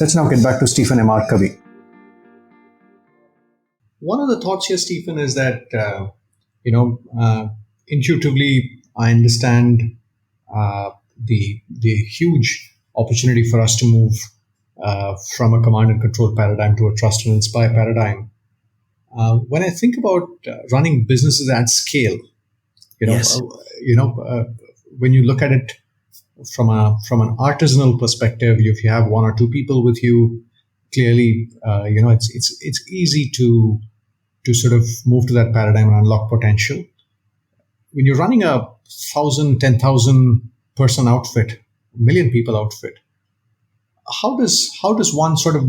Let's now get back to Stephen M.R. Covey. One of the thoughts here, Stephen, is that, intuitively, I understand the huge opportunity for us to move from a command and control paradigm to a trust and inspire paradigm. When I think about running businesses at scale, when you look at it from an artisanal perspective, if you have one or two people with you, clearly, it's easy to sort of move to that paradigm and unlock potential. When you're running a 1,000, 10,000 person outfit, a million people outfit, how does one sort of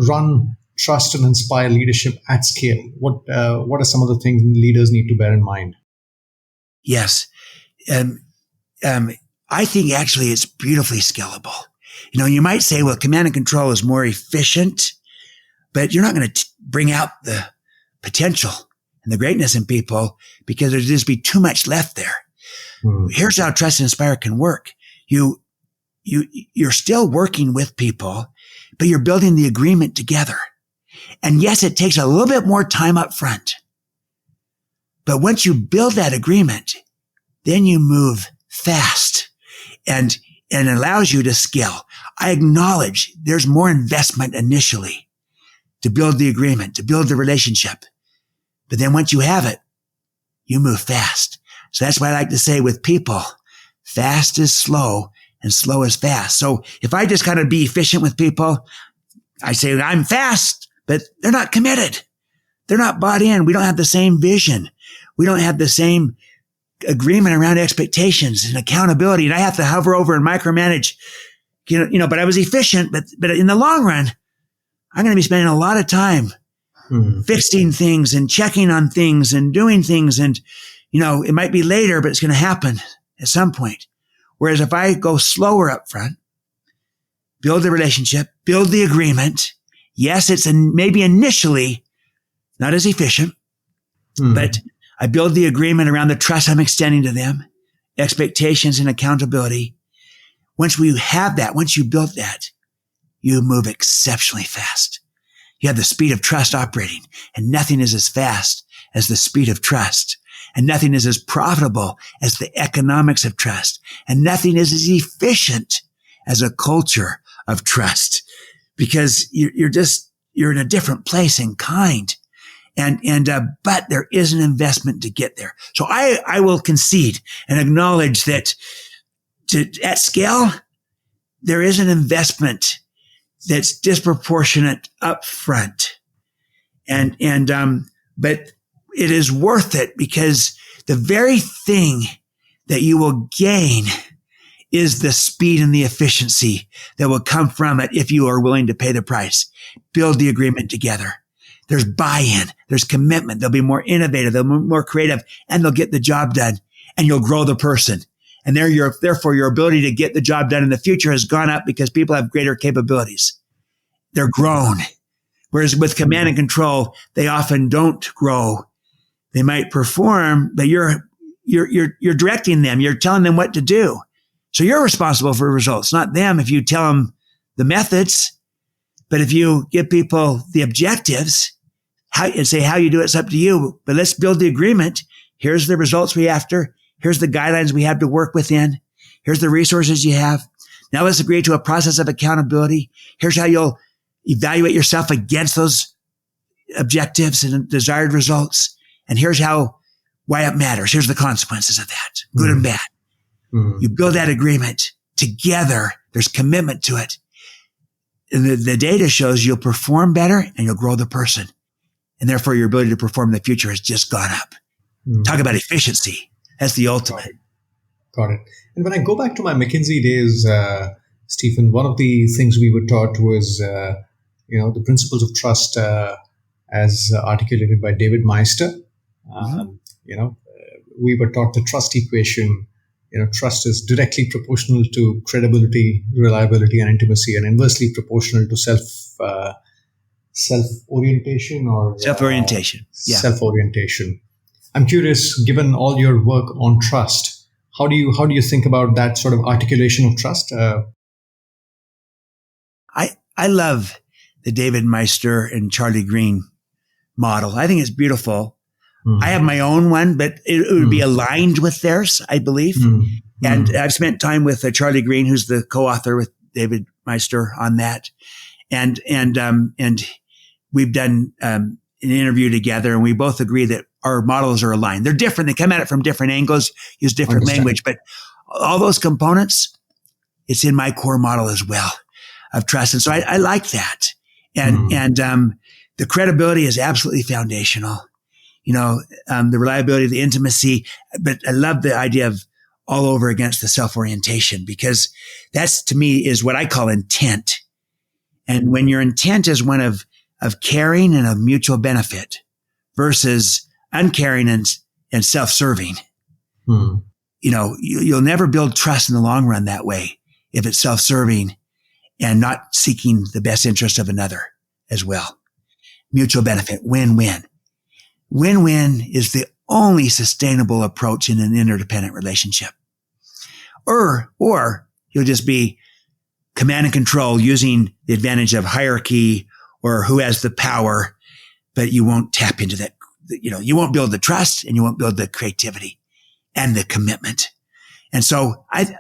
run, trust, and inspire leadership at scale? What are some of the things leaders need to bear in mind? Yes. I think actually it's beautifully scalable. You might say, well, command and control is more efficient, but you're not going to bring out the potential and the greatness in people because there'd just be too much left there. Here's how trust and inspire can work. You're still working with people, but you're building the agreement together. And yes, it takes a little bit more time up front. But once you build that agreement, then you move fast and it allows you to scale. I acknowledge there's more investment initially to build the agreement, to build the relationship. But then once you have it, you move fast. So that's why I like to say with people, fast is slow and slow is fast. So if I just kind of be efficient with people, I say I'm fast, but they're not committed. They're not bought in. We don't have the same vision. We don't have the same agreement around expectations and accountability. And I have to hover over and micromanage, but I was efficient, but in the long run, I'm going to be spending a lot of time fixing things and checking on things and doing things. And, it might be later, but it's going to happen at some point. Whereas if I go slower up front, build the relationship, build the agreement. Yes, it's maybe initially not as efficient, but I build the agreement around the trust I'm extending to them, expectations and accountability. Once we have that, once you build that, you move exceptionally fast. You have the speed of trust operating, and nothing is as fast as the speed of trust. And nothing is as profitable as the economics of trust. And nothing is as efficient as a culture of trust, because you're in a different place in kind. But there is an investment to get there. So I will concede and acknowledge that at scale, there is an investment that's disproportionate up front. But it is worth it because the very thing that you will gain is the speed and the efficiency that will come from it if you are willing to pay the price. Build the agreement together. There's buy-in. There's commitment. They'll be more innovative. They'll be more creative, and they'll get the job done, and you'll grow the person. And therefore, your ability to get the job done in the future has gone up because people have greater capabilities. They're grown. Whereas with command and control, they often don't grow. They might perform, but you're directing them. You're telling them what to do. So you're responsible for results, not them if you tell them the methods. But if you give people the objectives and say how you do it's up to you, but let's build the agreement. Here's the results we after. Here's the guidelines we have to work within. Here's the resources you have. Now let's agree to a process of accountability. Here's how you'll evaluate yourself against those objectives and desired results. And here's why it matters. Here's the consequences of that, good and bad. You build that agreement together. There's commitment to it. And the data shows you'll perform better and you'll grow the person. And therefore your ability to perform in the future has just gone up. Talk about efficiency. That's the ultimate. Got it. And when I go back to my McKinsey days, Stephen, one of the things we were taught was, the principles of trust as articulated by David Meister. We were taught the trust equation. Trust is directly proportional to credibility, reliability, and intimacy, and inversely proportional to self-orientation or self-orientation. Self-orientation. I'm curious, given all your work on trust, how do you think about that sort of articulation of trust? I love the David Meister and Charlie Green model. I think it's beautiful. I have my own one, but it would be aligned with theirs, I believe. And I've spent time with Charlie Green, who's the co-author with David Meister on that. And we've done an interview together, and we both agree that our models are aligned. They're different. They come at it from different angles, use different language, but all those components, it's in my core model as well of trust. And so I like that. And the credibility is absolutely foundational. The reliability, the intimacy, but I love the idea of all over against the self-orientation, because that's, to me, is what I call intent. And when your intent is one of caring and of mutual benefit versus uncaring and self-serving, you'll never build trust in the long run that way if it's self-serving and not seeking the best interest of another as well. Mutual benefit, win-win. Win-win is the only sustainable approach in an interdependent relationship. Or you'll just be command and control using the advantage of hierarchy or who has the power, but you won't tap into that. You won't build the trust and you won't build the creativity and the commitment. And so I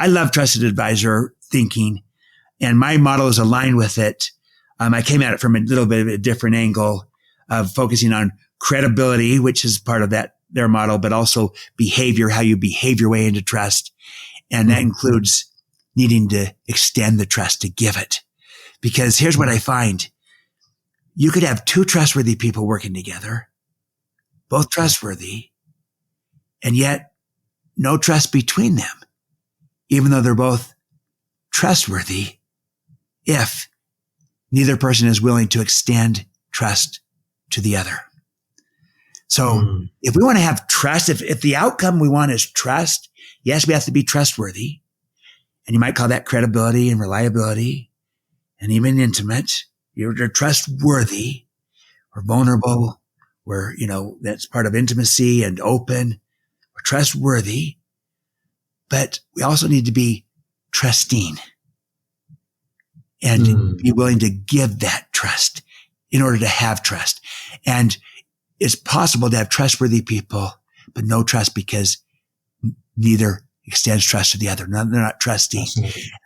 love trusted advisor thinking, and my model is aligned with it. I came at it from a little bit of a different angle of focusing on credibility, which is part of their model, but also behavior, how you behave your way into trust. And that includes needing to extend the trust, to give it. Because here's what I find. You could have two trustworthy people working together, both trustworthy, and yet no trust between them, even though they're both trustworthy, if neither person is willing to extend trust to the other. So if we want to have trust, if the outcome we want is trust, yes, we have to be trustworthy. And you might call that credibility and reliability and even intimate. You're trustworthy. We're vulnerable. That's part of intimacy and open. We're trustworthy, but we also need to be trusting and be willing to give that trust in order to have trust. And it's possible to have trustworthy people, but no trust because neither extends trust to the other. They're not trusting.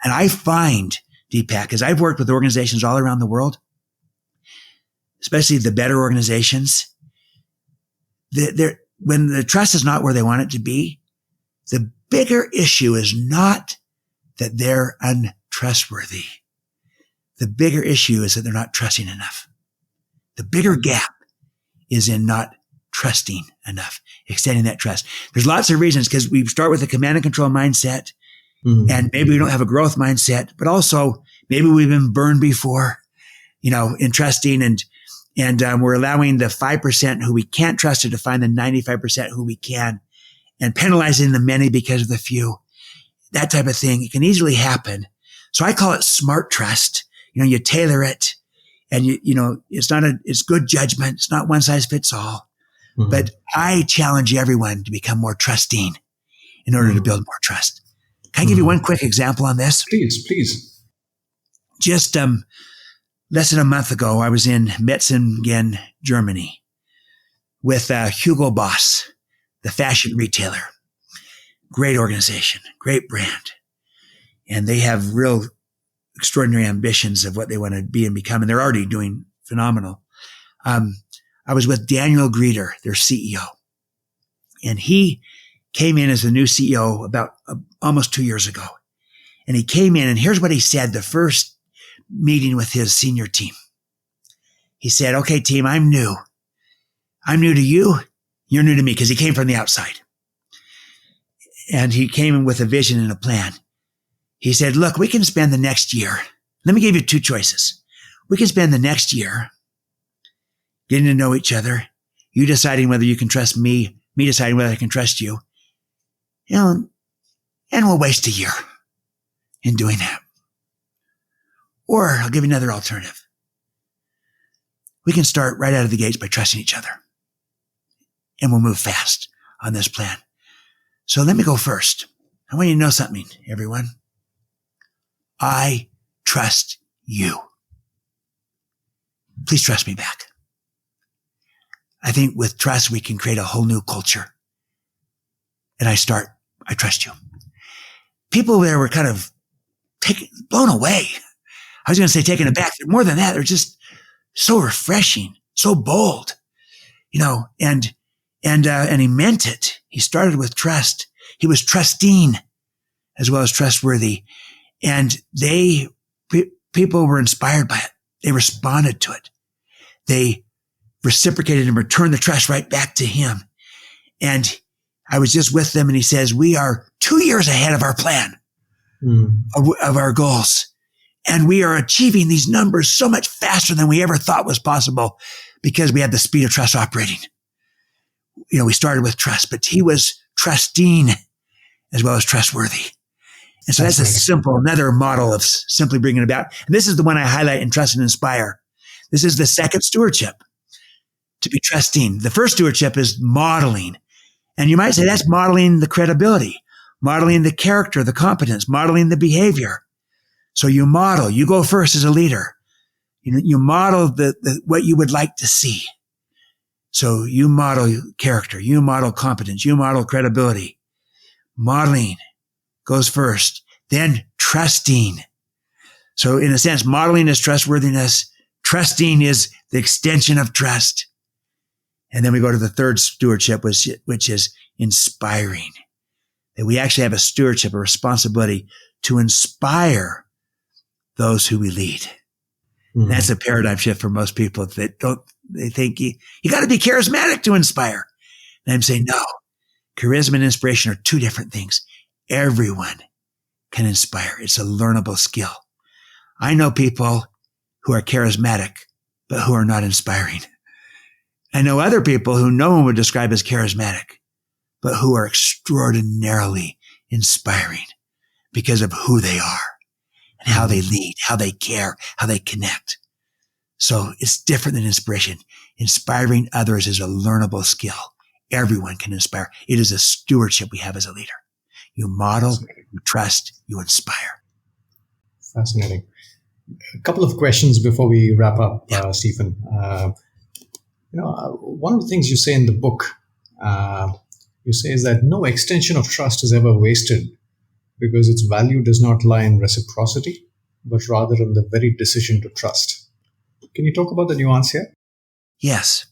And I find, Deepak, as I've worked with organizations all around the world, especially the better organizations, when the trust is not where they want it to be, the bigger issue is not that they're untrustworthy. The bigger issue is that they're not trusting enough. The bigger gap is in not trusting enough, extending that trust. There's lots of reasons, because we start with a command and control mindset. And maybe we don't have a growth mindset, but also maybe we've been burned before, in trusting and we're allowing the 5% who we can't trust to define the 95% who we can and penalizing the many because of the few. That type of thing. It can easily happen. So I call it smart trust. You tailor it and it's good judgment. It's not one size fits all, but I challenge everyone to become more trusting in order to build more trust. Can I give you one quick example on this? Please. Just less than a month ago, I was in Metzingen, Germany with Hugo Boss, the fashion retailer. Great organization, great brand. And they have real extraordinary ambitions of what they want to be and become. And they're already doing phenomenal. I was with Daniel Grieder, their CEO. And he came in as the new CEO about almost 2 years ago. And he came in and here's what he said the first meeting with his senior team. He said, okay, team, I'm new. I'm new to you. You're new to me because he came from the outside. And he came in with a vision and a plan. He said, look, we can spend the next year. Let me give you two choices. We can spend the next year getting to know each other, you deciding whether you can trust me, me deciding whether I can trust you. And we'll waste a year in doing that. Or I'll give you another alternative. We can start right out of the gates by trusting each other. And we'll move fast on this plan. So let me go first. I want you to know something, everyone. I trust you. Please trust me back. I think with trust, we can create a whole new culture. And I trust you. People there were kind of blown away. I was going to say taken aback. More than that, they're just so refreshing, so bold, and he meant it. He started with trust. He was trusting as well as trustworthy. And people were inspired by it. They responded to it. They reciprocated and returned the trust right back to him. And I was just with them and he says, we are 2 years ahead of our plan of our goals. And we are achieving these numbers so much faster than we ever thought was possible because we had the speed of trust operating. We started with trust, but he was trusting as well as trustworthy. And so that's another model of simply bringing it about. And this is the one I highlight in Trust and Inspire. This is the second stewardship, to be trusting. The first stewardship is modeling. And you might say that's modeling the credibility, modeling the character, the competence, modeling the behavior. So you model, you go first as a leader. You model what you would like to see. So you model character, you model competence, you model credibility. Modeling goes first, then trusting. So in a sense, modeling is trustworthiness. Trusting is the extension of trust. And then we go to the third stewardship, which is inspiring. That we actually have a stewardship, a responsibility to inspire those who we lead. Mm-hmm. That's a paradigm shift for most people they think you got to be charismatic to inspire. And I'm saying, no, charisma and inspiration are two different things. Everyone can inspire. It's a learnable skill. I know people who are charismatic, but who are not inspiring. I know other people who no one would describe as charismatic, but who are extraordinarily inspiring because of who they are and how they lead, how they care, how they connect. So it's different than inspiration. Inspiring others is a learnable skill. Everyone can inspire. It is a stewardship we have as a leader. You model, you trust, you inspire. Fascinating. A couple of questions before we wrap up, Stephen. One of the things you say in the book, you say is that no extension of trust is ever wasted because its value does not lie in reciprocity, but rather in the very decision to trust. Can you talk about the nuance here? Yes.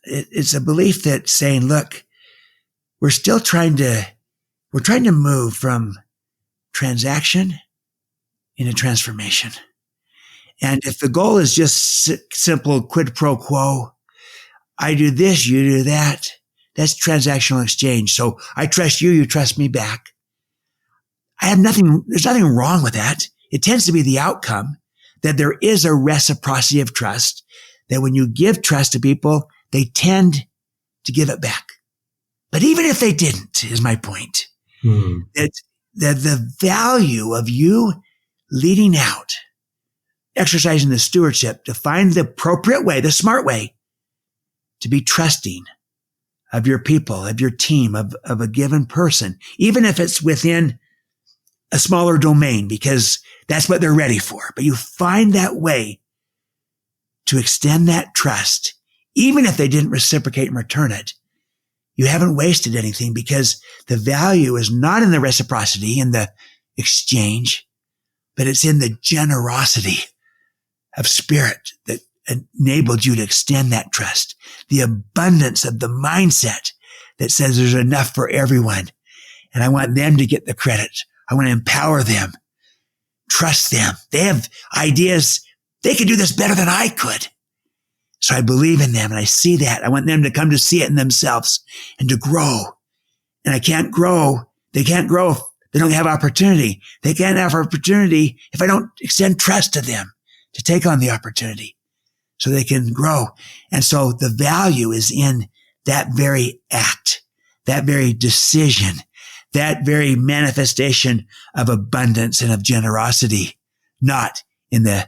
It's a belief that saying, look, we're trying to move from transaction into transformation. And if the goal is just simple quid pro quo, I do this, you do that, that's transactional exchange. So I trust you, you trust me back. there's nothing wrong with that. It tends to be the outcome that there is a reciprocity of trust, that when you give trust to people, they tend to give it back. But even if they didn't, is my point, that the value of you leading out, exercising the stewardship to find the appropriate way, the smart way to be trusting of your people, of your team, of a given person, even if it's within a smaller domain, because that's what they're ready for. But you find that way to extend that trust, even if they didn't reciprocate and return it. You haven't wasted anything, because the value is not in the reciprocity, in the exchange, but it's in the generosity of spirit that enabled you to extend that trust. The abundance of the mindset that says there's enough for everyone. And I want them to get the credit. I want to empower them, trust them. They have ideas. They could do this better than I could. So I believe in them, and I see that. I want them to come to see it in themselves and to grow. And they can't grow if they don't have opportunity. They can't have opportunity if I don't extend trust to them to take on the opportunity so they can grow. And so the value is in that very act, that very decision, that very manifestation of abundance and of generosity, not in the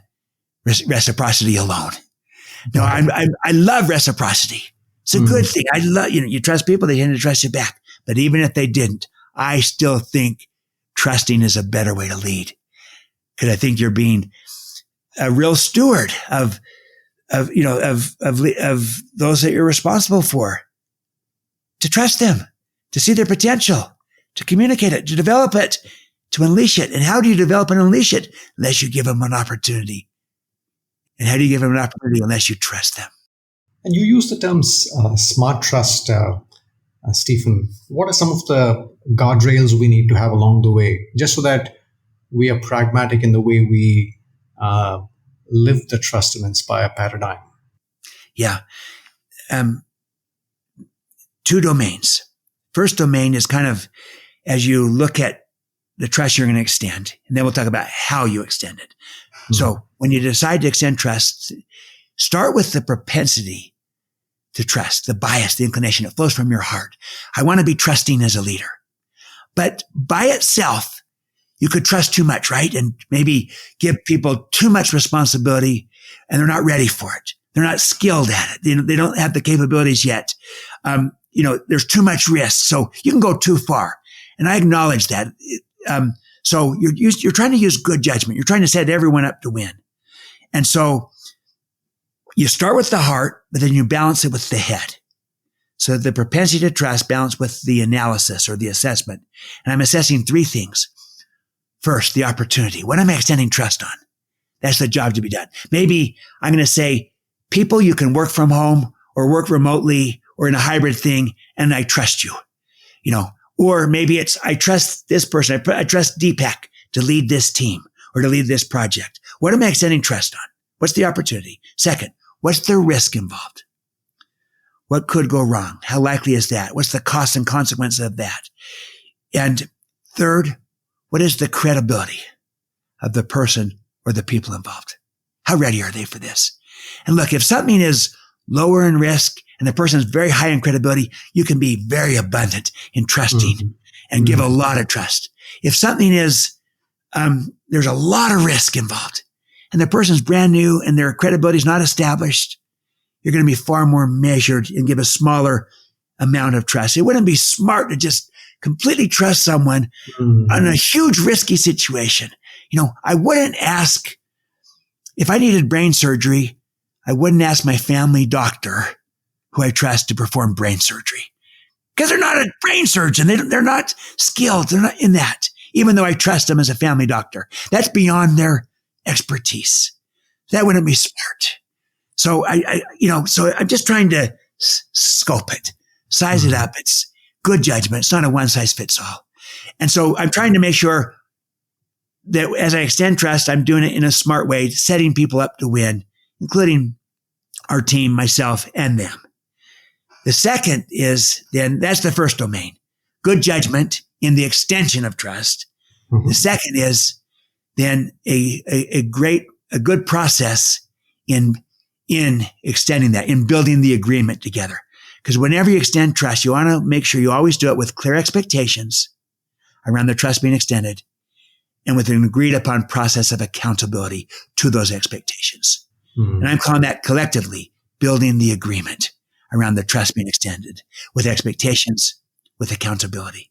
reciprocity alone. No, I love reciprocity. It's a good thing. I love, you trust people, they tend to trust you back. But even if they didn't, I still think trusting is a better way to lead. Because I think you're being a real steward of those that you're responsible for. To trust them, to see their potential, to communicate it, to develop it, to unleash it. And how do you develop and unleash it? Unless you give them an opportunity. And how do you give them an opportunity unless you trust them? And you use the terms smart trust, Stephen. What are some of the guardrails we need to have along the way, just so that we are pragmatic in the way we live the trust and inspire paradigm? Yeah. Two domains. First domain is kind of as you look at the trust you're going to extend, and then we'll talk about how you extend it. So when you decide to extend trust, start with the propensity to trust, the bias, the inclination. It flows from your heart. I want to be trusting as a leader. But by itself, you could trust too much, right? And maybe give people too much responsibility, and they're not ready for it. They're not skilled at it. They don't have the capabilities yet. There's too much risk. So you can go too far. And I acknowledge that. So you're trying to use good judgment. You're trying to set everyone up to win. And so you start with the heart, but then you balance it with the head. So the propensity to trust balanced with the analysis or the assessment. And I'm assessing three things. First, the opportunity. What am I extending trust on? That's the job to be done. Maybe I'm going to say, people, you can work from home or work remotely or in a hybrid thing, and I trust you. Or maybe it's, I trust this person. I trust Deepak to lead this team or to lead this project. What am I extending trust on? What's the opportunity? Second, what's the risk involved? What could go wrong? How likely is that? What's the cost and consequence of that? And third, what is the credibility of the person or the people involved? How ready are they for this? And look, if something is lower in risk and the person is very high in credibility, you can be very abundant in trusting and give a lot of trust. If something is, there's a lot of risk involved and the person's brand new and their credibility is not established, you're going to be far more measured and give a smaller amount of trust. It wouldn't be smart to just completely trust someone on a huge risky situation. I wouldn't ask, if I needed brain surgery, I wouldn't ask my family doctor who I trust to perform brain surgery, because they're not a brain surgeon. They're not skilled. They're not in that, even though I trust them as a family doctor. That's beyond their expertise. That wouldn't be smart. So so I'm just trying to scope it, size it up. It's good judgment. It's not a one size fits all. And so I'm trying to make sure that as I extend trust, I'm doing it in a smart way, setting people up to win, including our team, myself, and them. The second is then, that's the first domain, good judgment in the extension of trust. Mm-hmm. The second is then a good process in extending that, in building the agreement together. Because whenever you extend trust, you want to make sure you always do it with clear expectations around the trust being extended and with an agreed upon process of accountability to those expectations. Mm-hmm. And I'm calling that collectively building the agreement around the trust being extended with expectations, with accountability.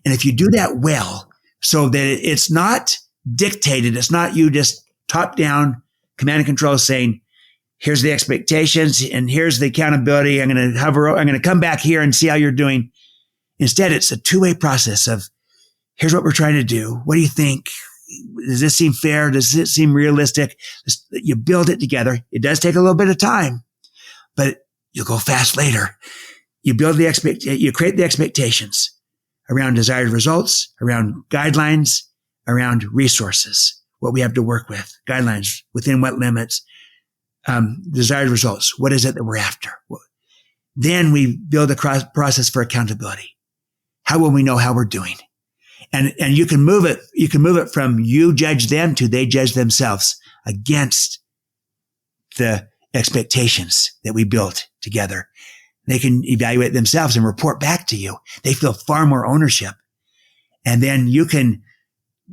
And if you do that well, so that it's not dictated, it's not you just top down command and control saying, here's the expectations and here's the accountability. I'm going to come back here and see how you're doing. Instead, it's a two-way process of here's what we're trying to do. What do you think? Does this seem fair? Does it seem realistic? You build it together. It does take a little bit of time, but you'll go fast later. You you create the expectations around desired results, around guidelines, around resources, what we have to work with, guidelines, within what limits, desired results. What is it that we're after? Then we build a process for accountability. How will we know how we're doing? And you can move it from you judge them to they judge themselves against the expectations that we built together. They can evaluate themselves and report back to you. They feel far more ownership. And then you can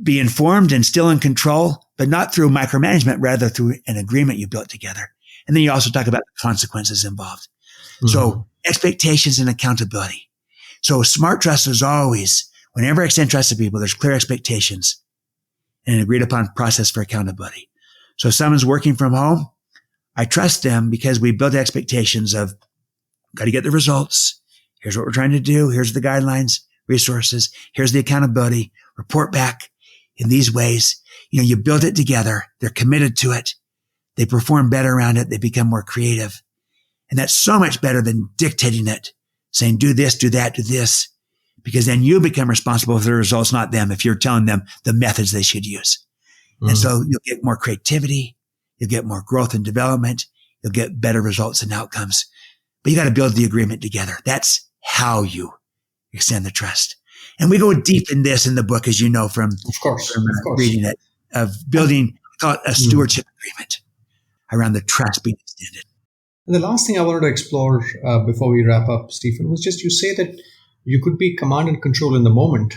be informed and still in control, but not through micromanagement, rather through an agreement you built together. And then you also talk about the consequences involved. Mm-hmm. So expectations and accountability. So smart trust is always, whenever I extend trust to people, there's clear expectations and an agreed upon process for accountability. So if someone's working from home, I trust them because we built expectations of got to get the results. Here's what we're trying to do. Here's the guidelines, resources. Here's the accountability. Report back in these ways. You build it together. They're committed to it. They perform better around it. They become more creative. And that's so much better than dictating it, saying, do this, do that, do this, because then you become responsible for the results, not them, if you're telling them the methods they should use. Mm-hmm. And so you'll get more creativity. You'll get more growth and development. You'll get better results and outcomes. But you got to build the agreement together. That's how you extend the trust. And we go deep in this in the book, as you know, from reading it, of building a stewardship agreement around the trust being extended. And the last thing I wanted to explore before we wrap up, Stephen, was just you say that you could be command and control in the moment,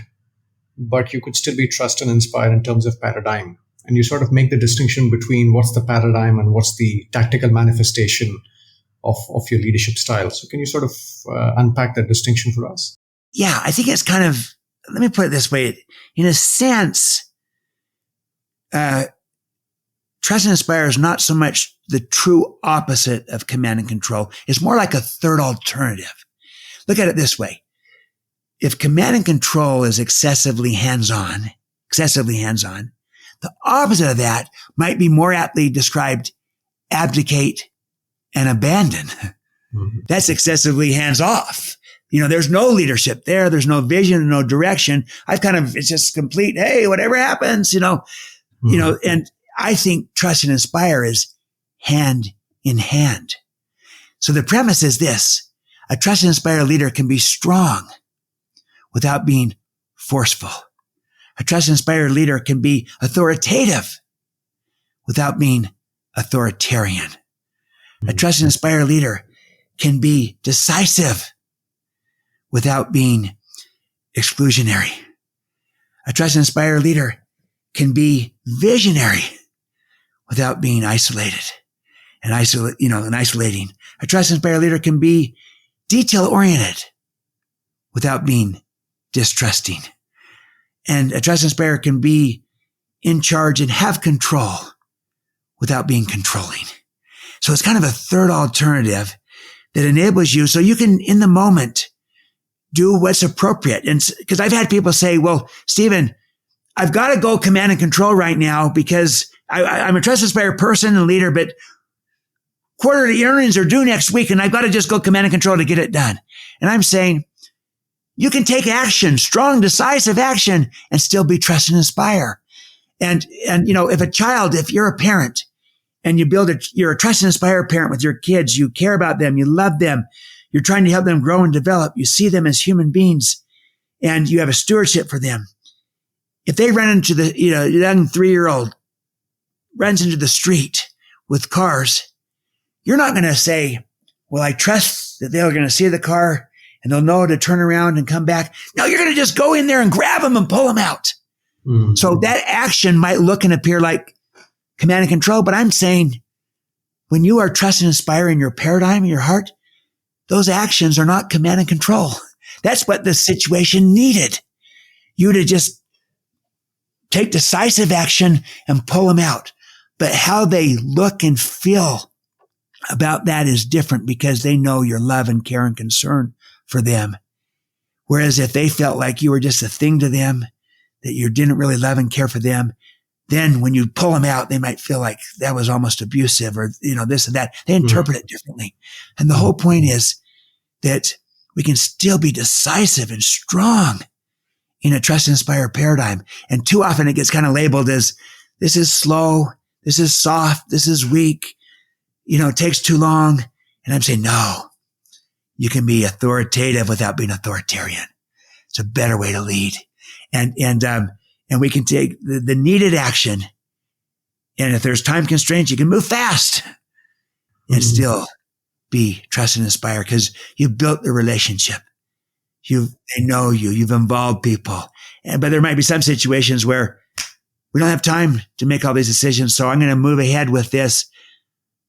but you could still be trust and inspire in terms of paradigm. And you sort of make the distinction between what's the paradigm and what's the tactical manifestation of your leadership style. So can you sort of unpack that distinction for us? Yeah, I think it's kind of, let me put it this way. In a sense, trust and inspire is not so much the true opposite of command and control. It's more like a third alternative. Look at it this way. If command and control is excessively hands-on, the opposite of that might be more aptly described abdicate and abandon. Mm-hmm. That's excessively hands-off. There's no leadership there. There's no vision, no direction. It's just complete, hey, whatever happens, mm-hmm. And I think trust and inspire is hand in hand. So the premise is this: a trust and inspire leader can be strong without being forceful. A trust and inspire leader can be authoritative without being authoritarian. Mm-hmm. A trust and inspire leader can be decisive without being exclusionary. A trust and inspire leader can be visionary without being isolated and isolating. A trust and inspire leader can be detail oriented without being distrusting. And a trust and inspire can be in charge and have control without being controlling. So it's kind of a third alternative that enables you so you can, in the moment, do what's appropriate. And because I've had people say, well, Stephen, I've got to go command and control right now because I'm a trust and inspire person and leader, but quarterly earnings are due next week and I've got to just go command and control to get it done. And I'm saying you can take action, strong, decisive action, and still be trust and inspire. And if you're a parent and you're a trust and inspire parent with your kids, you care about them, you love them, you're trying to help them grow and develop. You see them as human beings and you have a stewardship for them. if they run into the, young 3-year-old runs into the street with cars, you're not going to say, well, I trust that they're going to see the car and they'll know to turn around and come back. No, you're going to just go in there and grab them and pull them out. Mm-hmm. So that action might look and appear like command and control, but I'm saying when you are trust and inspire in your paradigm, in your heart, those actions are not command and control. That's what the situation needed. You to just take decisive action and pull them out. But how they look and feel about that is different because they know your love and care and concern for them. Whereas if they felt like you were just a thing to them, that you didn't really love and care for them, then when you pull them out, they might feel like that was almost abusive or, this and that. They interpret it differently. And the whole point is that we can still be decisive and strong in a trust and inspire paradigm. And too often it gets kind of labeled as this is slow, this is soft, this is weak, it takes too long. And I'm saying, no, you can be authoritative without being authoritarian. It's a better way to lead. And we can take the needed action. And if there's time constraints, you can move fast and still be trust and inspire because you've built the relationship. They know you, you've involved people. But there might be some situations where we don't have time to make all these decisions. So I'm going to move ahead with this,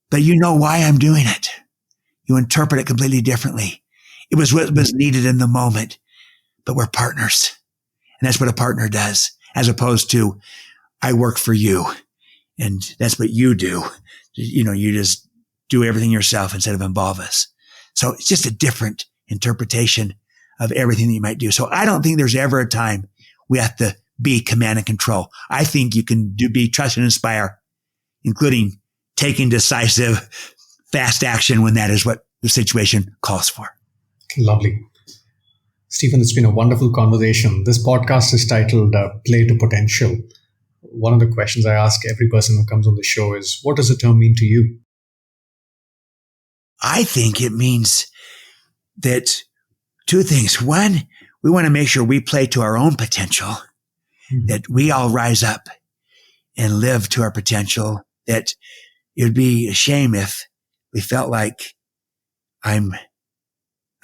but you know why I'm doing it. You interpret it completely differently. It was what was needed in the moment, but we're partners. And that's what a partner does, as opposed to I work for you and that's what you do. You just do everything yourself instead of involve us. So it's just a different interpretation of everything that you might do. So I don't think there's ever a time we have to be command and control. I think you can be trust and inspire, including taking decisive, fast action when that is what the situation calls for. Lovely. Stephen, it's been a wonderful conversation. This podcast is titled Play to Potential. One of the questions I ask every person who comes on the show is, what does the term mean to you? I think it means that two things. One, we want to make sure we play to our own potential, that we all rise up and live to our potential, that it would be a shame if we felt like I'm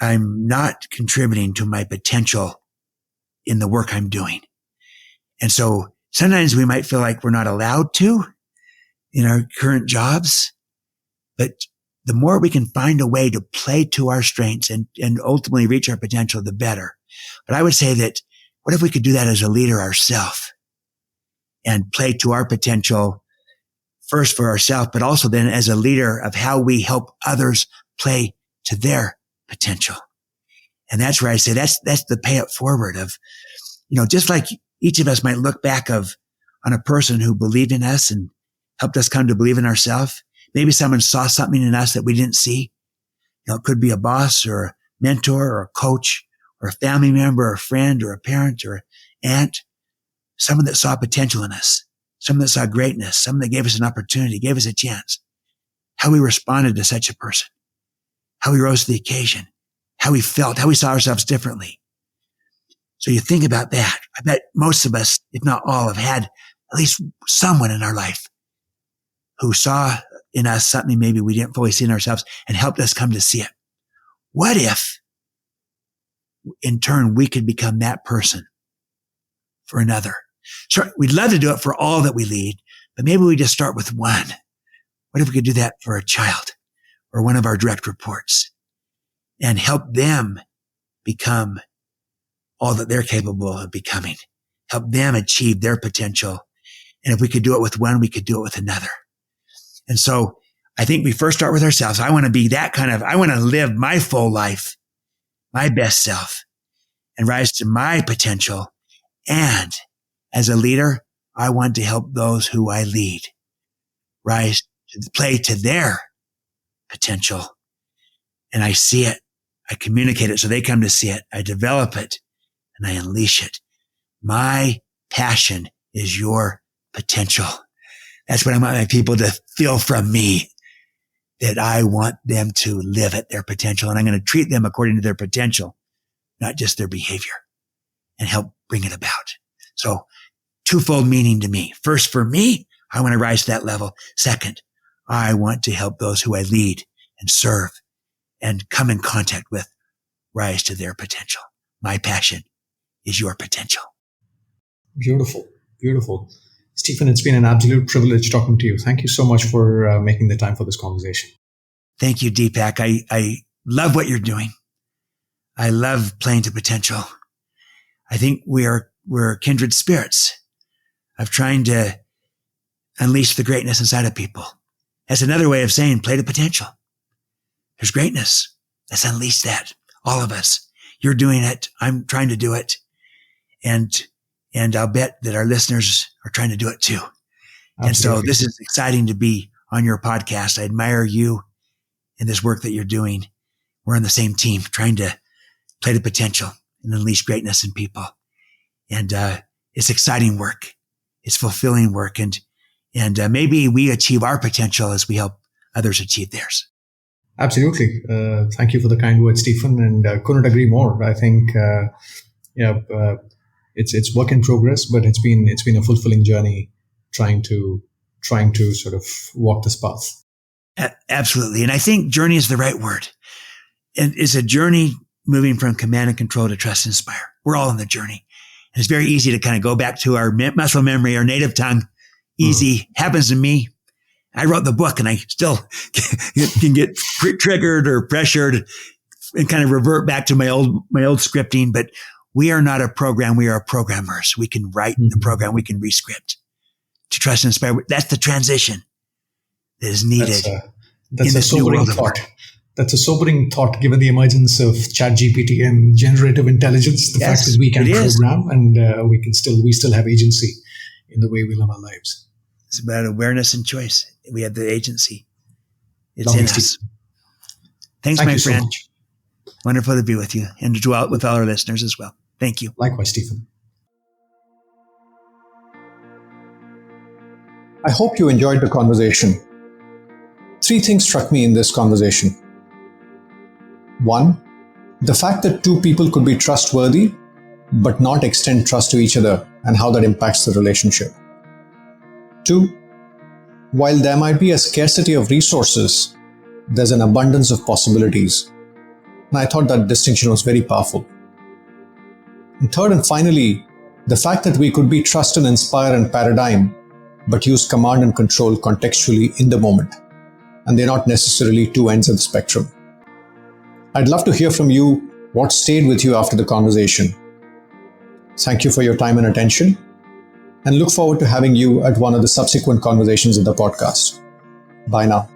not contributing to my potential in the work I'm doing. And so sometimes we might feel like we're not allowed to in our current jobs, but the more we can find a way to play to our strengths and ultimately reach our potential, the better. But I would say that what if we could do that as a leader ourselves and play to our potential first for ourselves, but also then as a leader of how we help others play to their potential. And that's where I say that's the pay it forward of, just like each of us might look back on a person who believed in us and helped us come to believe in ourselves. Maybe someone saw something in us that we didn't see. It could be a boss or a mentor or a coach or a family member or a friend or a parent or aunt, someone that saw potential in us, someone that saw greatness, someone that gave us an opportunity, gave us a chance. How we responded to such a person, how we rose to the occasion, how we felt, how we saw ourselves differently. So you think about that. I bet most of us, if not all, have had at least someone in our life who saw in us something maybe we didn't fully see in ourselves and helped us come to see it. What if, in turn, we could become that person for another? Sure, we'd love to do it for all that we lead, but maybe we just start with one. What if we could do that for a child or one of our direct reports and help them become all that they're capable of becoming, help them achieve their potential. And if we could do it with one, we could do it with another. And so I think we first start with ourselves. I want to be I want to live my full life, my best self, and rise to my potential. And as a leader, I want to help those who I lead rise to play to their potential. And I see it. I communicate it so they come to see it. I develop it and I unleash it. My passion is your potential. That's what I want my people to feel from me, that I want them to live at their potential, and I'm going to treat them according to their potential, not just their behavior, and help bring it about. So twofold meaning to me. First, for me, I want to rise to that level. Second, I want to help those who I lead and serve and come in contact with rise to their potential. My passion is your potential. Beautiful, beautiful. Stephen, it's been an absolute privilege talking to you. Thank you so much for making the time for this conversation. Thank you, Deepak. I love what you're doing. I love playing to potential. I think we're kindred spirits of trying to unleash the greatness inside of people. That's another way of saying play to potential. There's greatness. Let's unleash that. All of us. You're doing it. I'm trying to do it. And I'll bet that our listeners are trying to do it too. Absolutely. And so this is exciting to be on your podcast. I admire you and this work that you're doing. We're on the same team trying to play to potential and unleash greatness in people. And, it's exciting work. It's fulfilling work. And maybe we achieve our potential as we help others achieve theirs. Absolutely. Thank you for the kind words, Stephen. And couldn't agree more. I think, it's work in progress, but it's been a fulfilling journey trying to sort of walk this path. Absolutely. And I think journey is the right word. And it's a journey moving from command and control to trust and inspire. We're all on the journey. And it's very easy to kind of go back to our muscle memory, our native tongue. Easy. Happens to me. I wrote the book and I still can get triggered or pressured and kind of revert back to my old scripting. But we are not a program. We are programmers. We can write the program. We can rescript to trust and inspire. That's the transition that is needed. That's a sobering thought. That's a sobering thought given the emergence of ChatGPT and generative intelligence. The fact is we can program and we still have agency in the way we live our lives. It's about awareness and choice. We have the agency. It's in us. Thanks, my friend. So wonderful to be with you and to dwell with all our listeners as well. Thank you. Likewise, Stephen. I hope you enjoyed the conversation. 3 things struck me in this conversation. 1, the fact that 2 people could be trustworthy, but not extend trust to each other and how that impacts the relationship. 2, while there might be a scarcity of resources, there's an abundance of possibilities. And I thought that distinction was very powerful. And 3rd and finally, the fact that we could be trust and inspire and paradigm, but use command and control contextually in the moment. And they're not necessarily 2 ends of the spectrum. I'd love to hear from you what stayed with you after the conversation. Thank you for your time and attention, and look forward to having you at one of the subsequent conversations of the podcast. Bye now.